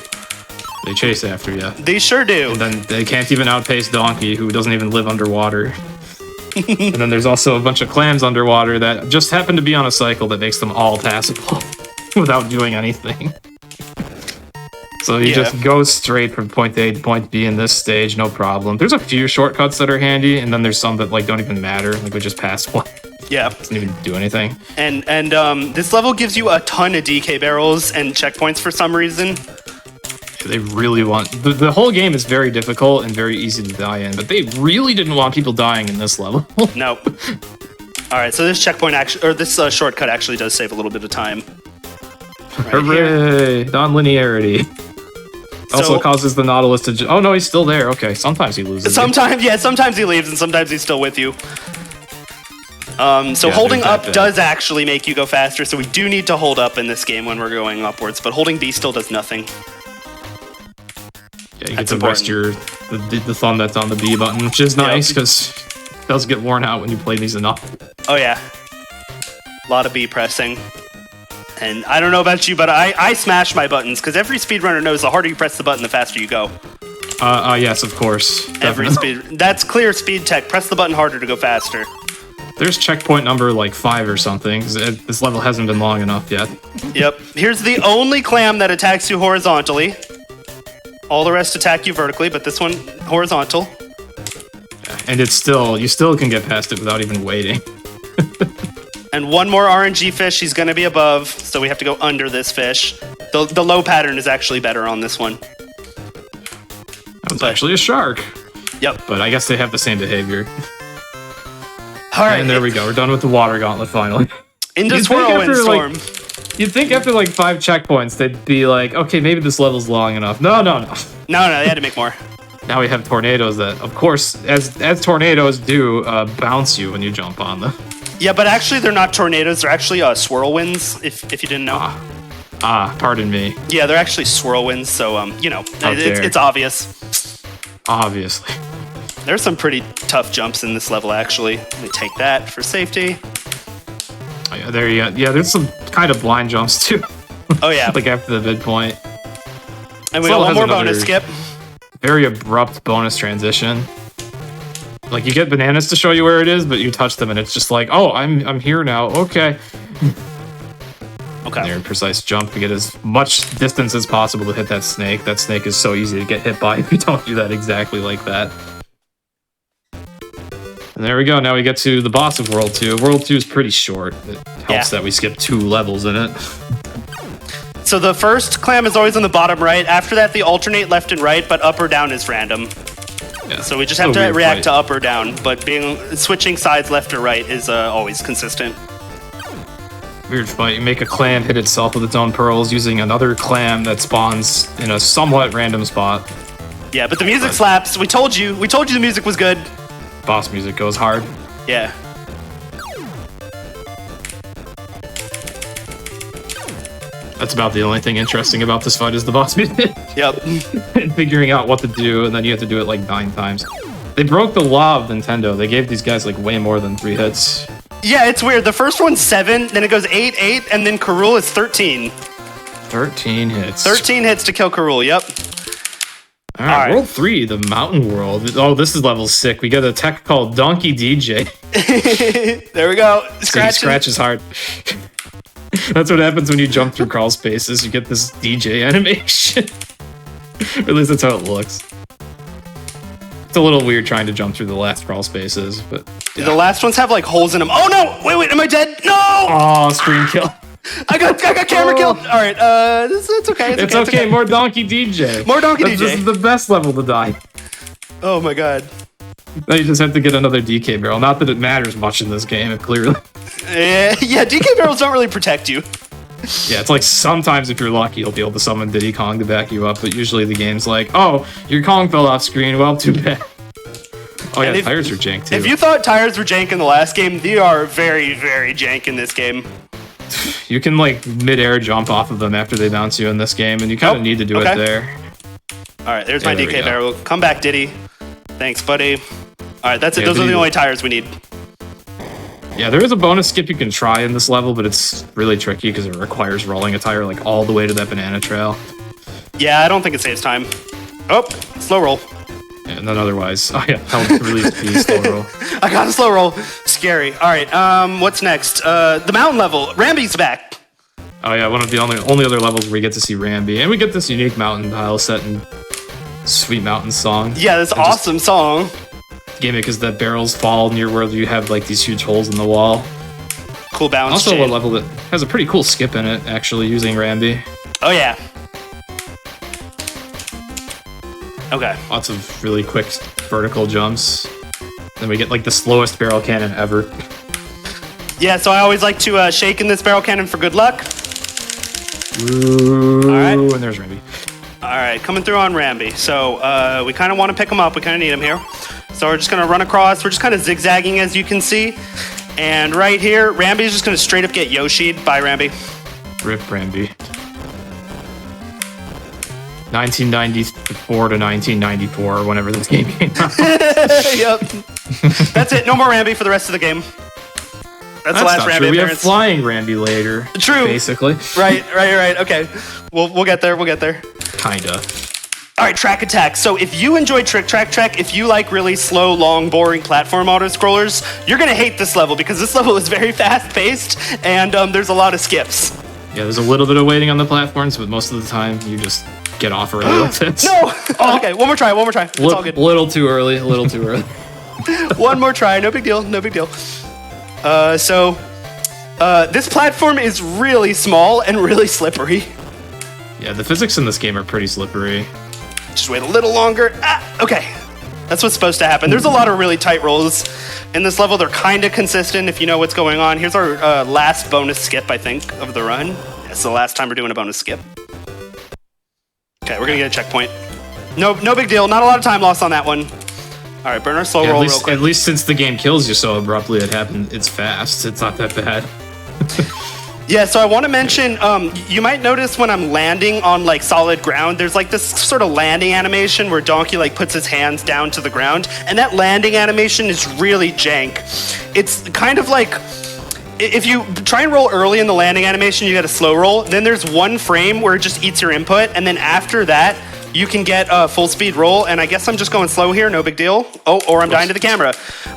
They chase after you. They sure do. And then they can't even outpace Donkey, who doesn't even live underwater. And then there's also a bunch of clams underwater that just happen to be on a cycle that makes them all passable without doing anything. So you just go straight from point A to point B in this stage, no problem. There's a few shortcuts that are handy, and then there's some that like don't even matter. Like we just passed one. Yeah. Doesn't even do anything. And this level gives you a ton of DK barrels and checkpoints for some reason. They really want... The whole game is very difficult and very easy to die in, but they really didn't want people dying in this level. No. All right, so this checkpoint actually, or this shortcut actually does save a little bit of time. Right Hooray! Non-linearity. Also causes the Nautilus to... Oh, no, he's still there. Okay, sometimes he loses. Sometimes he leaves, and sometimes he's still with you. So holding up does actually make you go faster, so we do need to hold up in this game when we're going upwards, but holding B still does nothing. Yeah, you get to rest the thumb that's on the B button, which is nice, because it does get worn out when you play these enough. Oh, yeah. A lot of B pressing. And I don't know about you, but I smash my buttons, because every speedrunner knows the harder you press the button, the faster you go. Yes, of course. That's clear speed tech. Press the button harder to go faster. There's checkpoint number like 5 or something. This level hasn't been long enough yet. Yep. Here's the only clam that attacks you horizontally. All the rest attack you vertically, but this one horizontal. Yeah, and you still can get past it without even waiting. And one more RNG fish, he's going to be above, so we have to go under this fish. The low pattern is actually better on this one. That was actually a shark. Yep. But I guess they have the same behavior. All right. And there we go. We're done with the water gauntlet finally. Into Swirlwind Storm. You'd think after like 5 checkpoints, they'd be like, okay, maybe this level's long enough. No. No, they had to make more. Now we have tornadoes that, of course, as tornadoes do, bounce you when you jump on them. Yeah, but actually they're not tornadoes. They're actually swirlwinds, if you didn't know. Pardon me. Yeah, they're actually swirlwinds, so, it's obvious. Obviously. There's some pretty tough jumps in this level, actually. Let me take that for safety. Oh, yeah, there you go. Yeah, there's some kind of blind jumps, too. Oh, yeah. Like after the midpoint. And we got one more bonus skip. Very abrupt bonus transition. Like, you get bananas to show you where it is, but you touch them and it's just like, oh, I'm here now. Okay. Okay. There, precise jump to get as much distance as possible to hit that snake. That snake is so easy to get hit by if you don't do that exactly like that. And there we go. Now we get to the boss of World 2. World 2 is pretty short. It helps that we skip 2 levels in it. So the first clam is always on the bottom right. After that, they alternate left and right, but up or down is random. Yeah, so we just have to react to up or down, but switching sides left or right is always consistent. Weird fight. You make a clam hit itself with its own pearls using another clam that spawns in a somewhat random spot. Yeah, but the music slaps. We told you the music was good. Boss music goes hard. Yeah. That's about the only thing interesting about this fight is the boss music. Yep. And figuring out what to do, and then you have to do it like 9 times. They broke the law of Nintendo. They gave these guys like way more than 3 hits. Yeah, it's weird. The first one's 7, then it goes 8, 8, and then K. Rool is 13. 13 hits. 13 hits to kill K. Rool, yep. All right, World 3, the mountain world. Oh, this is level 6. We get a tech called Donkey DJ. There we go. He scratches hard. That's what happens when you jump through crawl spaces. You get this DJ animation. Or at least that's how it looks. It's a little weird trying to jump through the last crawl spaces, but yeah. The last ones have like holes in them. Oh no! Wait, am I dead? No! Oh, screen kill. I got camera killed. All right, it's okay. It's okay. More Donkey DJ. More Donkey DJ. This is the best level to die. Oh my god. Now you just have to get another DK barrel. Not that it matters much in this game, clearly. Yeah, DK barrels don't really protect you. Yeah, it's like sometimes if you're lucky, you'll be able to summon Diddy Kong to back you up, but usually the game's like, oh, your Kong fell off screen. Well, too bad. Oh yeah, tires are jank too. If you thought tires were jank in the last game, they are very, very jank in this game. You can like mid-air jump off of them after they bounce you in this game, and you kind of need to do it there. All right, there's my DK barrel. Come back, Diddy. Thanks, buddy. All right, that's it. Those are the only tires we need. Yeah, there is a bonus skip you can try in this level, but it's really tricky because it requires rolling a tire like all the way to that banana trail. Yeah, I don't think it saves time. Oh, slow roll. Yeah, and then otherwise, oh yeah, help release P, slow roll. I got a slow roll. Scary. All right, what's next? The mountain level. Ramby's back. Oh yeah, one of the only other levels where we get to see Rambi, and we get this unique mountain tile set in Sweet Mountain Song. Yeah, this awesome song. Gimmick is that barrels fall near where you have like these huge holes in the wall. Cool bounce. Also, chain. a level that has a pretty cool skip in it, actually using Rambi. Oh yeah. Okay. Lots of really quick vertical jumps. Then we get like the slowest barrel cannon ever. Yeah, so I always like to shake in this barrel cannon for good luck. Ooh, all right. And there's Rambi. All right, coming through on Rambi. So we kind of want to pick him up. We kind of need him here. So we're just going to run across. We're just kind of zigzagging, as you can see. And right here, Rambi is just going to straight up get Yoshi'd by Rambi. Rip Rambi. 1994 to 1994, whenever this game came out. Yep. That's it. No more Rambi for the rest of the game. That's the last not Rambi true. We have appearance. flying Rambi later. True. Basically. Right. Okay. We'll get there. Kinda. All right, track attack. So if you enjoy Trick Track Track, if you like really slow, long, boring platform auto-scrollers, you're going to hate this level because this level is very fast-paced and there's a lot of skips. Yeah, there's a little bit of waiting on the platforms, but most of the time you just get off early with this. No! Okay, one more try. It's all good. Little too early. One more try. No big deal. This platform is really small and really slippery. Yeah, the physics in this game are pretty slippery. Just wait a little longer. Okay. That's what's supposed to happen. There's a lot of really tight rolls in this level. They're kind of consistent if you know what's going on. Here's our last bonus skip, I think, of the run. It's the last time we're doing a bonus skip. Okay, we're going to get a checkpoint. No big deal. Not a lot of time lost on that one. All right, burn our slow roll real quick. At least since the game kills you so abruptly, it's fast. It's not that bad. Yeah, so I want to mention, you might notice when I'm landing on like solid ground, there's like this sort of landing animation where Donkey like puts his hands down to the ground, and that landing animation is really jank. It's kind of like, if you try and roll early in the landing animation, you get a slow roll, then there's one frame where it just eats your input, and then after that, you can get a full speed roll, and I guess I'm just going slow here, no big deal. Oh, or I'm dying to the camera.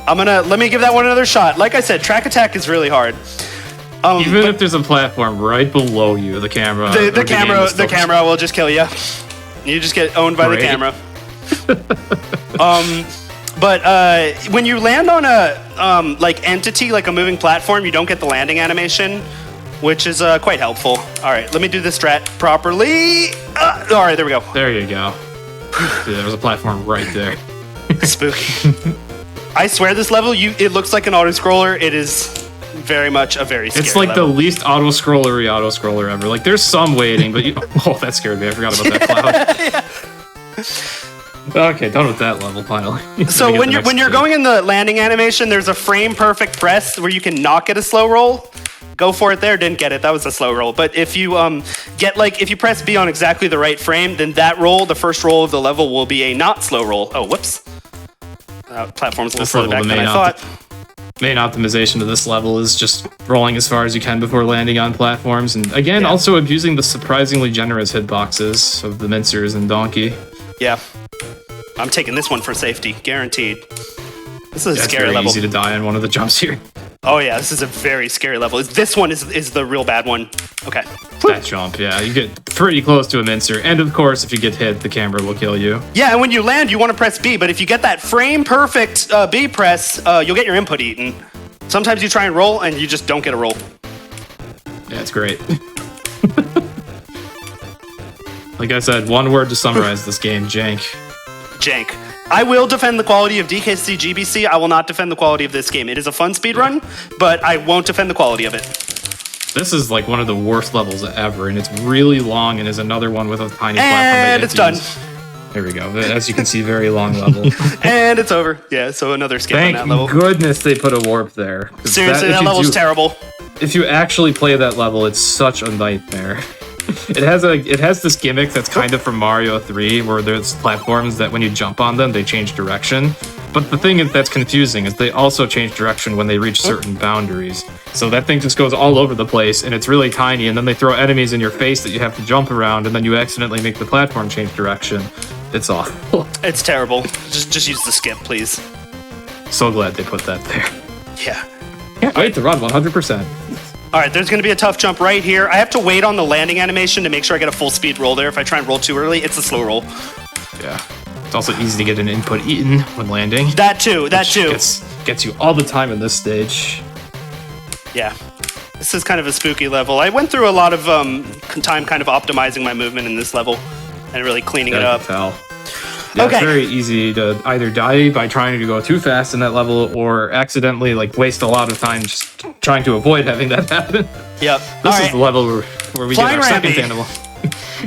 Let me give that one another shot. Like I said, track attack is really hard. Even if there's a platform right below you, the camera... The camera will just kill you. You just get owned by the camera. But when you land on a like entity, like a moving platform, you don't get the landing animation, which is quite helpful. All right, let me do this strat properly. All right, there we go. There you go. Dude, there was a platform right there. Spooky. I swear this level, it looks like an auto-scroller. It is very much a very scary It's like level. the least auto-scroller ever. Like, there's some waiting, but oh, that scared me. I forgot about that cloud. Okay, done with that level, finally. So when you're going in the landing animation, there's a frame-perfect press where you can not get a slow roll. Go for it there. Didn't get it. That was a slow roll. But if you if you press B on exactly the right frame, then that roll, the first roll of the level, will be a not slow roll. Oh, whoops. Platform's a little further back than I thought. Main optimization of this level is just rolling as far as you can before landing on platforms, and again, also abusing the surprisingly generous hitboxes of the mincers and Donkey. Yeah. I'm taking this one for safety, guaranteed. This is a scary It's very level. easy to die on one of the jumps here. Oh yeah, this is a very scary level. This one is the real bad one. Okay. That jump, yeah, you get pretty close to a mincer, and of course, if you get hit, the camera will kill you. Yeah, and when you land, you want to press B, but if you get that frame-perfect B press, you'll get your input eaten. Sometimes you try and roll, and you just don't get a roll. Yeah, it's great. Like I said, one word to summarize this game, jank. Jank. I will defend the quality of DKC GBC. I will not defend the quality of this game. It is a fun speedrun, but I won't defend the quality of it. This is like one of the worst levels ever, and it's really long, and is another one with a tiny platform. And it's done. There we go. As you can see, very long level. And it's over. Yeah, so another skip on that level. Thank goodness they put a warp there. Seriously, that level's terrible. If you actually play that level, it's such a nightmare. It has this gimmick that's kind of from Mario 3, where there's platforms that when you jump on them, they change direction. But the thing that's confusing is they also change direction when they reach certain boundaries. So that thing just goes all over the place, and it's really tiny, and then they throw enemies in your face that you have to jump around, and then you accidentally make the platform change direction. It's awful. It's terrible. Just use the skip, please. So glad they put that there. Yeah. Can't wait to run 100%. All right, there's going to be a tough jump right here. I have to wait on the landing animation to make sure I get a full speed roll there. If I try and roll too early, it's a slow roll. Yeah. It's also easy to get an input eaten when landing. That too. Gets you all the time in this stage. Yeah. This is kind of a spooky level. I went through a lot of time kind of optimizing my movement in this level and really cleaning it up. Yeah, Okay. It's very easy to either die by trying to go too fast in that level or accidentally waste a lot of time just trying to avoid having that happen. Yep. This is the level where we Flying get our Rambi. second animal.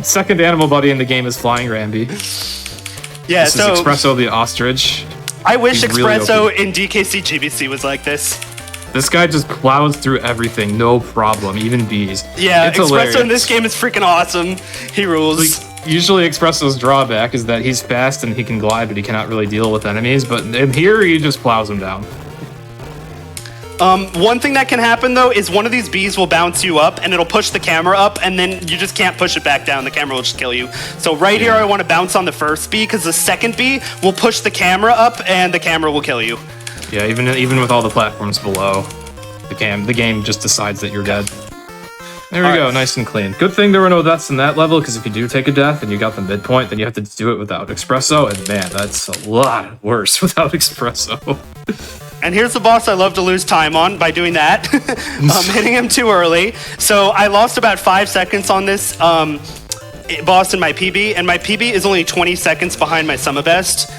Second animal buddy in the game is Flying Rambi. Yeah, This so is Espresso the ostrich. I wish He's really Espresso in DKC GBC was like this. This guy just plows through everything, no problem, even bees. Yeah, It's Espresso hilarious. in this game is freaking awesome. He rules. Usually Espresso's drawback is that he's fast and he can glide, but he cannot really deal with enemies. But in here, he just plows them down. One thing that can happen though is one of these bees will bounce you up and it'll push the camera up and then you just can't push it back down. The camera will just kill you. So right here I want to bounce on the first bee because the second bee will push the camera up and the camera will kill you. Yeah, even with all the platforms below, the game just decides that you're dead. There we go, nice and clean. Good thing there were no deaths in that level, because if you do take a death and you got the midpoint, then you have to do it without Espresso, and man, that's a lot worse without Espresso. And here's the boss I love to lose time on by doing that. Hitting him too early. So I lost about 5 seconds on this boss in my PB, and my PB is only 20 seconds behind my summer best.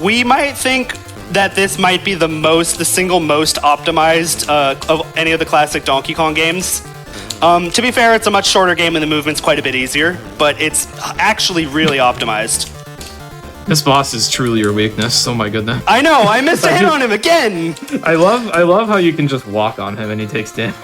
We might think that this might be the single most optimized of any of the classic Donkey Kong games. To be fair, it's a much shorter game and the movement's quite a bit easier, but it's actually really optimized. This boss is truly your weakness. Oh my goodness. I know, I missed a hit on him again. I love how you can just walk on him and he takes damage.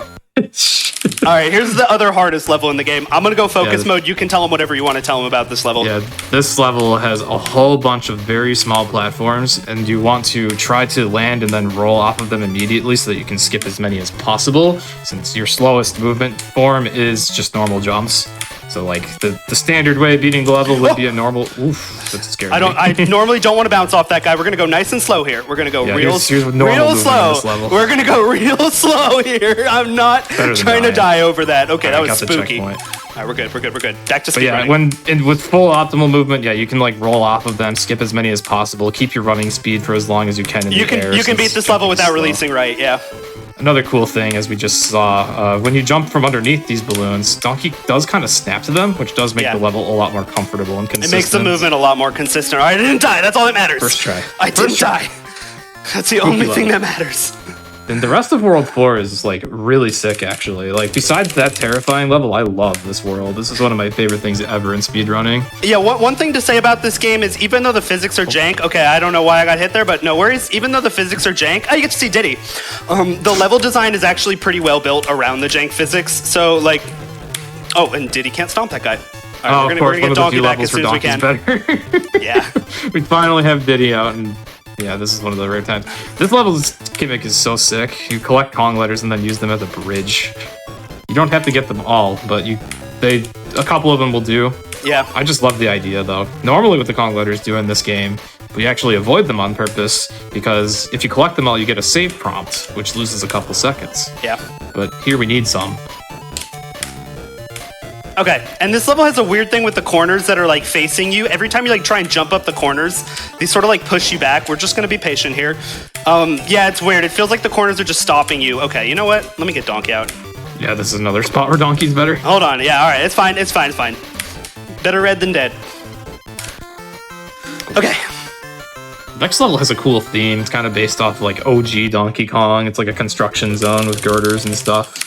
All right, here's the other hardest level in the game. I'm gonna go focus mode. You can tell him whatever you want to tell him about this level. Yeah, this level has a whole bunch of very small platforms, and you want to try to land and then roll off of them immediately so that you can skip as many as possible, since your slowest movement form is just normal jumps. So like the standard way of beating the level would be a normal. Oof, that's scary. I normally don't want to bounce off that guy. We're gonna go nice and slow here. We're gonna go real slow. We're gonna go real slow here. I'm not trying to die over that. Okay, that was spooky. All right, we're good. Back to speed running. With full optimal movement, you can roll off of them, skip as many as possible, keep your running speed for as long as you can in the air. You can beat this level without releasing right. Yeah. Another cool thing, as we just saw, when you jump from underneath these balloons, Donkey does kind of snap to them, which does make the level a lot more comfortable and consistent. It makes the movement a lot more consistent. All right, I didn't die. That's all that matters. First try. I didn't die. That's the only thing that matters. And the rest of World 4 is really sick, actually. Besides that terrifying level, I love this world. This is one of my favorite things ever in speedrunning. Yeah, one thing to say about this game is even though the physics are jank, okay, I don't know why I got hit there, but no worries. Even though the physics are jank, you get to see Diddy. The level design is actually pretty well built around the jank physics. So oh, and Diddy can't stomp that guy. All right, we're gonna get Donkey back as soon as we can. Yeah. We finally have Diddy out, and yeah, this is one of the rare times. This level's gimmick is so sick. You collect Kong letters and then use them as a bridge. You don't have to get them all, but a couple of them will do. Yeah. I just love the idea, though. Normally what the Kong letters do in this game, we actually avoid them on purpose, because if you collect them all, you get a save prompt, which loses a couple seconds. Yeah. But here we need some. Okay, and this level has a weird thing with the corners that are facing you. Every time you try and jump up the corners, they sort of push you back. We're just gonna be patient here. Yeah, it's weird. It feels like the corners are just stopping you. Okay, you know what? Let me get Donkey out. Yeah, this is another spot where Donkey's better. Hold on. Yeah, all right. It's fine. Better red than dead. Okay. Next level has a cool theme. It's kind of based off OG Donkey Kong. It's like a construction zone with girders and stuff.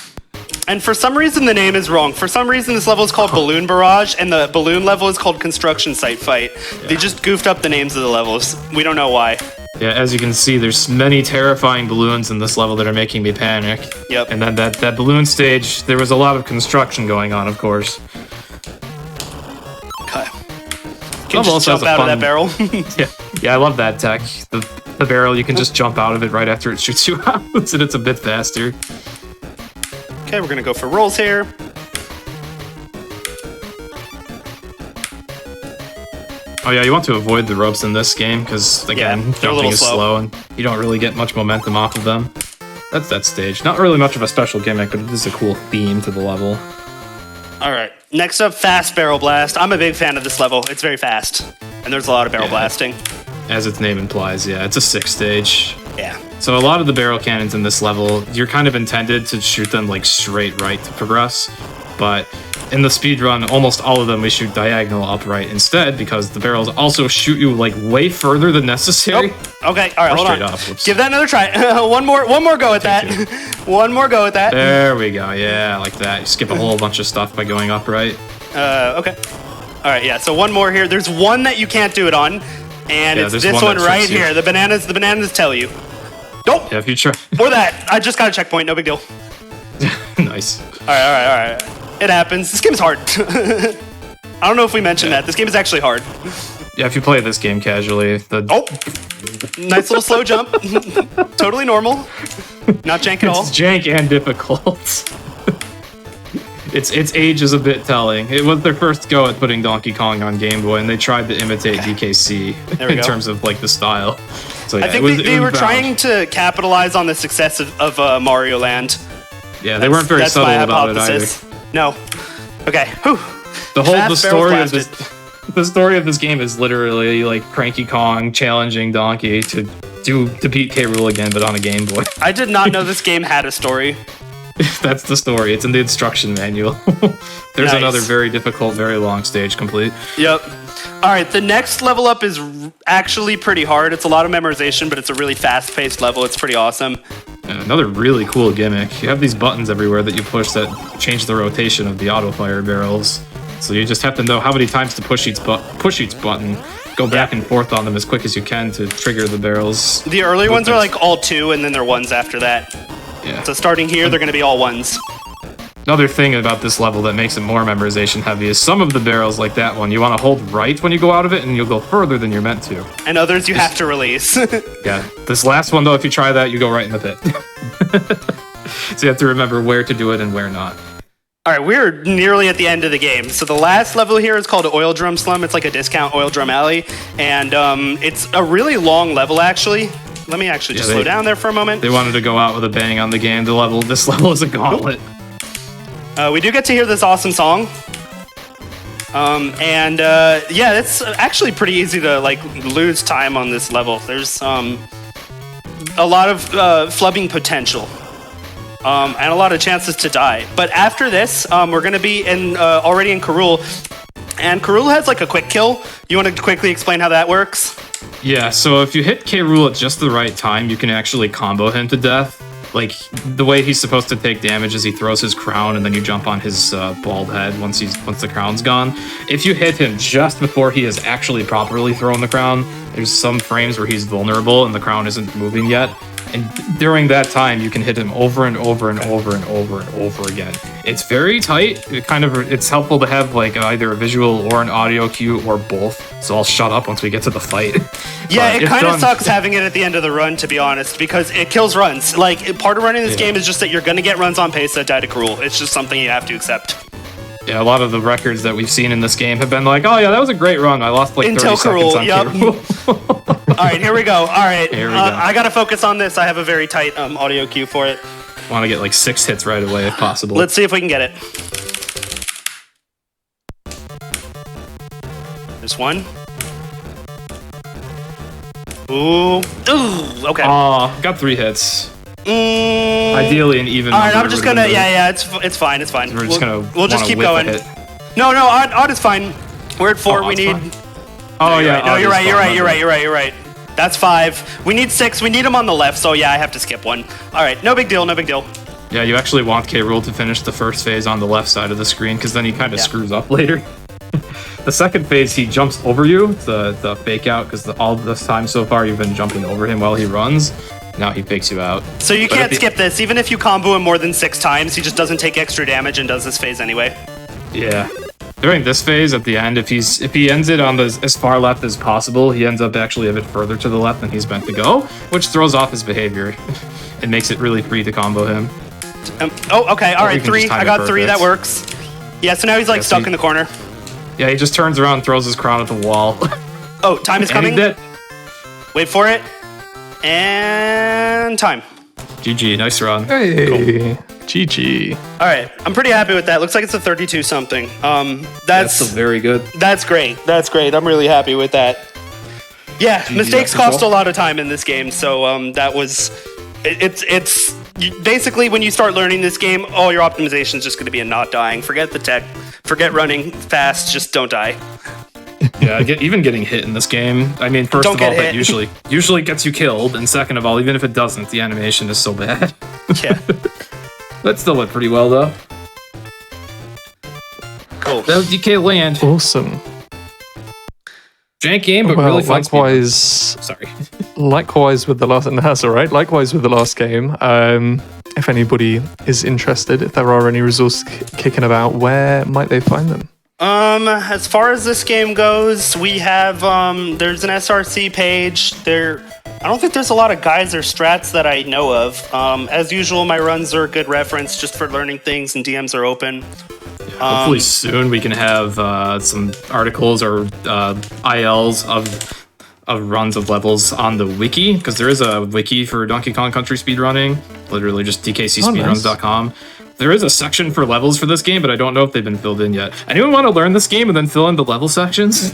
And for some reason, the name is wrong. For some reason, this level is called Balloon Barrage, and the balloon level is called Construction Site Fight. Yeah. They just goofed up the names of the levels. We don't know why. Yeah, as you can see, there's many terrifying balloons in this level that are making me panic. Yep. And then that balloon stage, there was a lot of construction going on, of course. Okay. Can you just jump out of that barrel? Yeah, I love that tech. The barrel, you can just jump out of it right after it shoots you out, and it's a bit faster. Okay, we're gonna go for rolls here. Oh yeah, you want to avoid the ropes in this game because again, they're a jumping little is slow and you don't really get much momentum off of them. that's that stage. Not really much of a special gimmick, but it is a cool theme to the level. All right. Next up, Fast Barrel Blast. I'm a big fan of this level. It's very fast, and there's a lot of barrel blasting. As its name implies, yeah, it's a 6 stage. Yeah. So a lot of the barrel cannons in this level, you're kind of intended to shoot them like straight right to progress, but in the speedrun, almost all of them we shoot diagonal upright instead because the barrels also shoot you like way further than necessary. Oh, okay, all right, hold on. Give that another try. one more go at that. One more go at that. There we go. Yeah, like that. You skip a whole bunch of stuff by going upright. Okay. All right, yeah. So one more here. There's one that you can't do it on, and it's this one right here. The bananas tell you. Nope. Yeah, if you try. Or that. I just got a checkpoint. No big deal. Nice. All right. It happens. This game is hard. I don't know if we mentioned that. This game is actually hard. Yeah, if you play this game casually, Nice little slow jump. Totally normal. Not jank at all. It's jank and difficult. Its age is a bit telling. It was their first go at putting Donkey Kong on Game Boy, and they tried to imitate DKC in terms of like the style. So yeah, I think they were trying to capitalize on the success of Mario Land. Yeah, they weren't very subtle about it either. No. Okay. Whew. The story of this game is literally like Cranky Kong challenging Donkey to beat K. Rool again, but on a Game Boy. I did not know this game had a story. That's the story. It's in the instruction manual. There's another very difficult, very long stage complete. Yep. All right, the next level up is actually pretty hard. It's a lot of memorization, but it's a really fast-paced level. It's pretty awesome. Another really cool gimmick. You have these buttons everywhere that you push that change the rotation of the auto-fire barrels. So you just have to know how many times to push each button, go back and forth on them as quick as you can to trigger the barrels. The early ones are like all 2, and then they're 1s after that. Yeah. So starting here, they're going to be all 1s. Another thing about this level that makes it more memorization heavy is some of the barrels, like that one, you want to hold right when you go out of it, and you'll go further than you're meant to. And others you have to release. Yeah. This last one, though, if you try that, you go right in the pit. So you have to remember where to do it and where not. All right, we're nearly at the end of the game. So the last level here is called Oil Drum Slum. It's like a discount Oil Drum Alley, and it's a really long level, actually. Let me actually just slow down there for a moment. They wanted to go out with a bang on the game. This level is a gauntlet. We do get to hear this awesome song. Yeah, it's actually pretty easy to like lose time on this level. There's a lot of flubbing potential. And a lot of chances to die. But after this, we're going to be already in K. Rool. And K. Rool has like a quick kill. You want to quickly explain how that works? Yeah, so if you hit K. Rool at just the right time, you can actually combo him to death. Like, the way he's supposed to take damage is he throws his crown and then you jump on his bald head once the crown's gone. If you hit him just before he has actually properly thrown the crown, there's some frames where he's vulnerable and the crown isn't moving yet. And during that time, you can hit him over and over and over and over and over again. It's very tight. It's helpful to have like either a visual or an audio cue or both. So I'll shut up once we get to the fight. Yeah, it kind of sucks having it at the end of the run, to be honest, because it kills runs. Like, part of running this game is just that you're going to get runs on pace that die to K. Rool. It's just something you have to accept. Yeah, a lot of the records that we've seen in this game have been like, oh yeah, that was a great run. I lost like 30 seconds on K. Rool. All right, here we go. All right, I gotta focus on this. I have a very tight audio cue for it. Want to get like 6 hits right away if possible. Let's see if we can get it. There's one. Ooh, okay. Got 3 hits. Ideally an even. All right, I'm just gonna. Yeah, it's fine. It's fine. We'll just keep going. No, odd is fine. We're at 4. We need. Oh yeah. No, you're right. That's 5. We need 6. We need them on the left. So yeah, I have to skip one. All right, no big deal. Yeah, you actually want K. Rool to finish the first phase on the left side of the screen because then he kind of screws up later. The second phase, he jumps over you, the fake out, because all this time so far you've been jumping over him while he runs. Now he fakes you out. So you can't skip this. Even if you combo him more than 6 times, he just doesn't take extra damage and does this phase anyway. Yeah. During this phase, at the end, if he ends it on as far left as possible, he ends up actually a bit further to the left than he's meant to go, which throws off his behavior. It makes it really free to combo him. Okay. All right, 3. I got 3. That works. Yeah, so now he's like stuck in the corner. Yeah, he just turns around and throws his crown at the wall. Time is coming. Wait for it. And time. GG, nice run. Hey, GG. All right, I'm pretty happy with that. Looks like it's a 32 something. That's still very good. That's great. That's great. I'm really happy with that. Yeah, GG, mistakes that's cost a lot of time in this game, so that was. It's basically when you start learning this game, all your optimization is just going to be in not dying. Forget the tech. Forget running fast. Just don't die. Yeah, even getting hit in this game. I mean, first of all, that usually gets you killed, and second of all, even if it doesn't, the animation is so bad. Yeah. That still went pretty well, though. Cool. That was DK Land. Awesome. Jank game, but Well, really fun. likewise. Sorry. Likewise with the last, and that's all right. Likewise with the last game. If anybody is interested, if there are any resources kicking about, where might they find them? As far as this game goes, we have there's an SRC page. I don't think there's a lot of guides or strats that I know of. As usual, my runs are a good reference just for learning things, and DMs are open. Hopefully soon we can have some articles or ILs of runs of levels on the wiki, because there is a wiki for Donkey Kong Country speedrunning, literally just dkcspeedruns.com. There is a section for levels for this game, but I don't know if they've been filled in yet. Anyone want to learn this game and then fill in the level sections?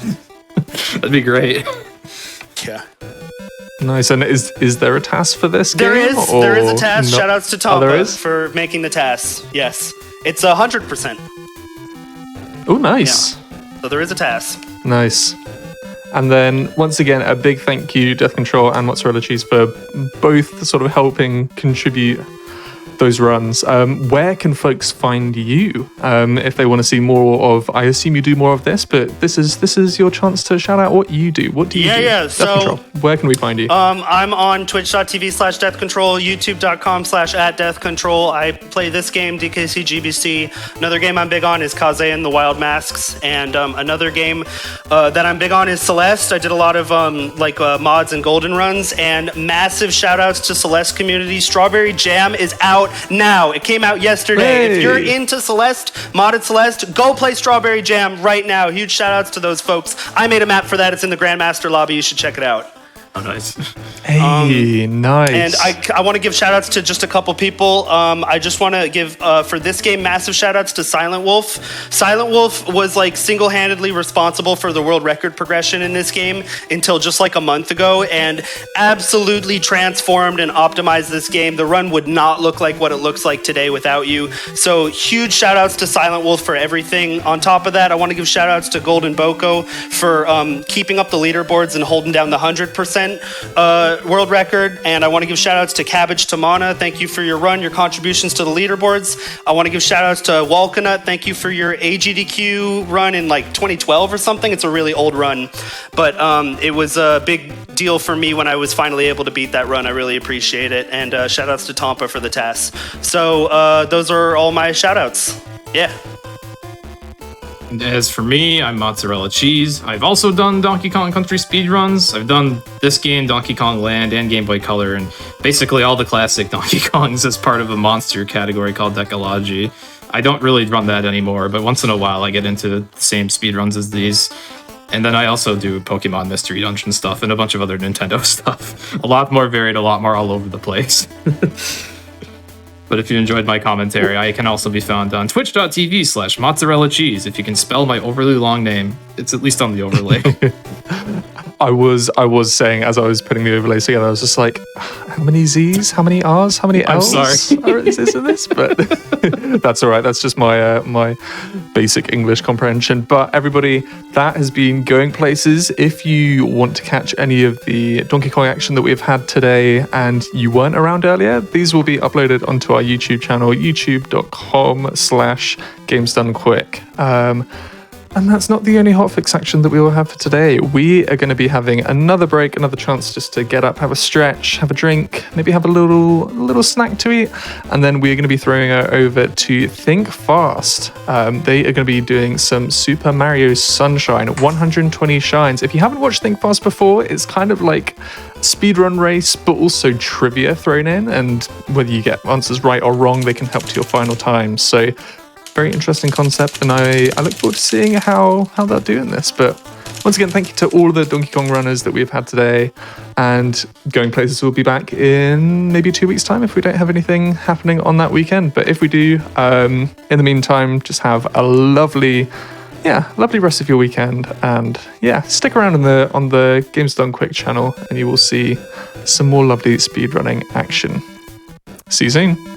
That'd be great. Yeah. Nice. And is there a task for this There game? There is a task. No? Shoutouts to Tompa for making the task. Yes. It's 100%. Oh, nice. Yeah. So there is a task. Nice. And then, once again, a big thank you, Death Control and MozzarellaCheez, for both sort of helping contribute those runs. Where can folks find you if they want to see more of? I assume you do more of this, but this is your chance to shout out what you do. What do you do? Yeah. Death Control. Where can we find you? I'm on twitch.tv/deathcontrol, youtube.com/@deathcontrol. I play this game, DKC GBC. Another game I'm big on is Kaze and the Wild Masks, and another game that I'm big on is Celeste. I did a lot of mods and golden runs, and massive shout outs to Celeste community. Strawberry Jam is out now. It came out yesterday. Hey. If you're into Celeste, modded Celeste, go play Strawberry Jam right now. Huge shout outs to those folks. I made a map for that. It's in the Grandmaster lobby. You should check it out. Oh, nice. Hey, nice. And I want to give shout outs to just a couple people. I just want to give, for this game, massive shout outs to Silent Wolf. Silent Wolf was single-handedly responsible for the world record progression in this game until just a month ago, and absolutely transformed and optimized this game. The run would not look like what it looks like today without you. So huge shout outs to Silent Wolf for everything. On top of that, I want to give shout outs to Golden Boko for keeping up the leaderboards and holding down the 100% world record. And I want to give shout outs to Cabbage Tamana. Thank you for your run, your contributions to the leaderboards. I want to give shout outs to Walconut. Thank you for your AGDQ run in 2012 or something. It's a really old run, but it was a big deal for me when I was finally able to beat that run. I really appreciate it. And shout outs to Tompa for the task. So those are all my shout outs. Yeah. As for me, I'm MozzarellaCheez. I've also done Donkey Kong Country speedruns. I've done this game, Donkey Kong Land, and Game Boy Color, and basically all the classic Donkey Kongs as part of a monster category called Decalogy. I don't really run that anymore, but once in a while I get into the same speedruns as these. And then I also do Pokemon Mystery Dungeon stuff and a bunch of other Nintendo stuff. A lot more varied, a lot more all over the place. But if you enjoyed my commentary, I can also be found on twitch.tv/MozzarellaCheez. If you can spell my overly long name, it's at least on the overlay. I was saying as I was putting the overlay together, I was just like, how many Z's, how many R's, how many L's? I'm sorry. Is this? But that's all right. That's just my my basic English comprehension. But everybody, that has been Going Places. If you want to catch any of the Donkey Kong action that we've had today and you weren't around earlier, these will be uploaded onto our YouTube channel, youtube.com/GamesDoneQuick. And that's not the only hotfix action that we will have for today. We are going to be having another break, another chance just to get up, have a stretch, have a drink, maybe have a little snack to eat, and then we're going to be throwing it over to Think Fast. They are going to be doing some Super Mario Sunshine, 120 shines. If you haven't watched Think Fast before, it's kind of like speedrun race, but also trivia thrown in, and whether you get answers right or wrong, they can help to your final time. So very interesting concept, and I look forward to seeing how they're doing this. But Once again, thank you to all of the Donkey Kong runners that we've had today, and Going Places will be back in maybe 2 weeks' time if we don't have anything happening on that weekend. But if we do, in the meantime, just have a lovely rest of your weekend, and stick around on the Games Done Quick channel, and you will see some more lovely speedrunning action. See you soon.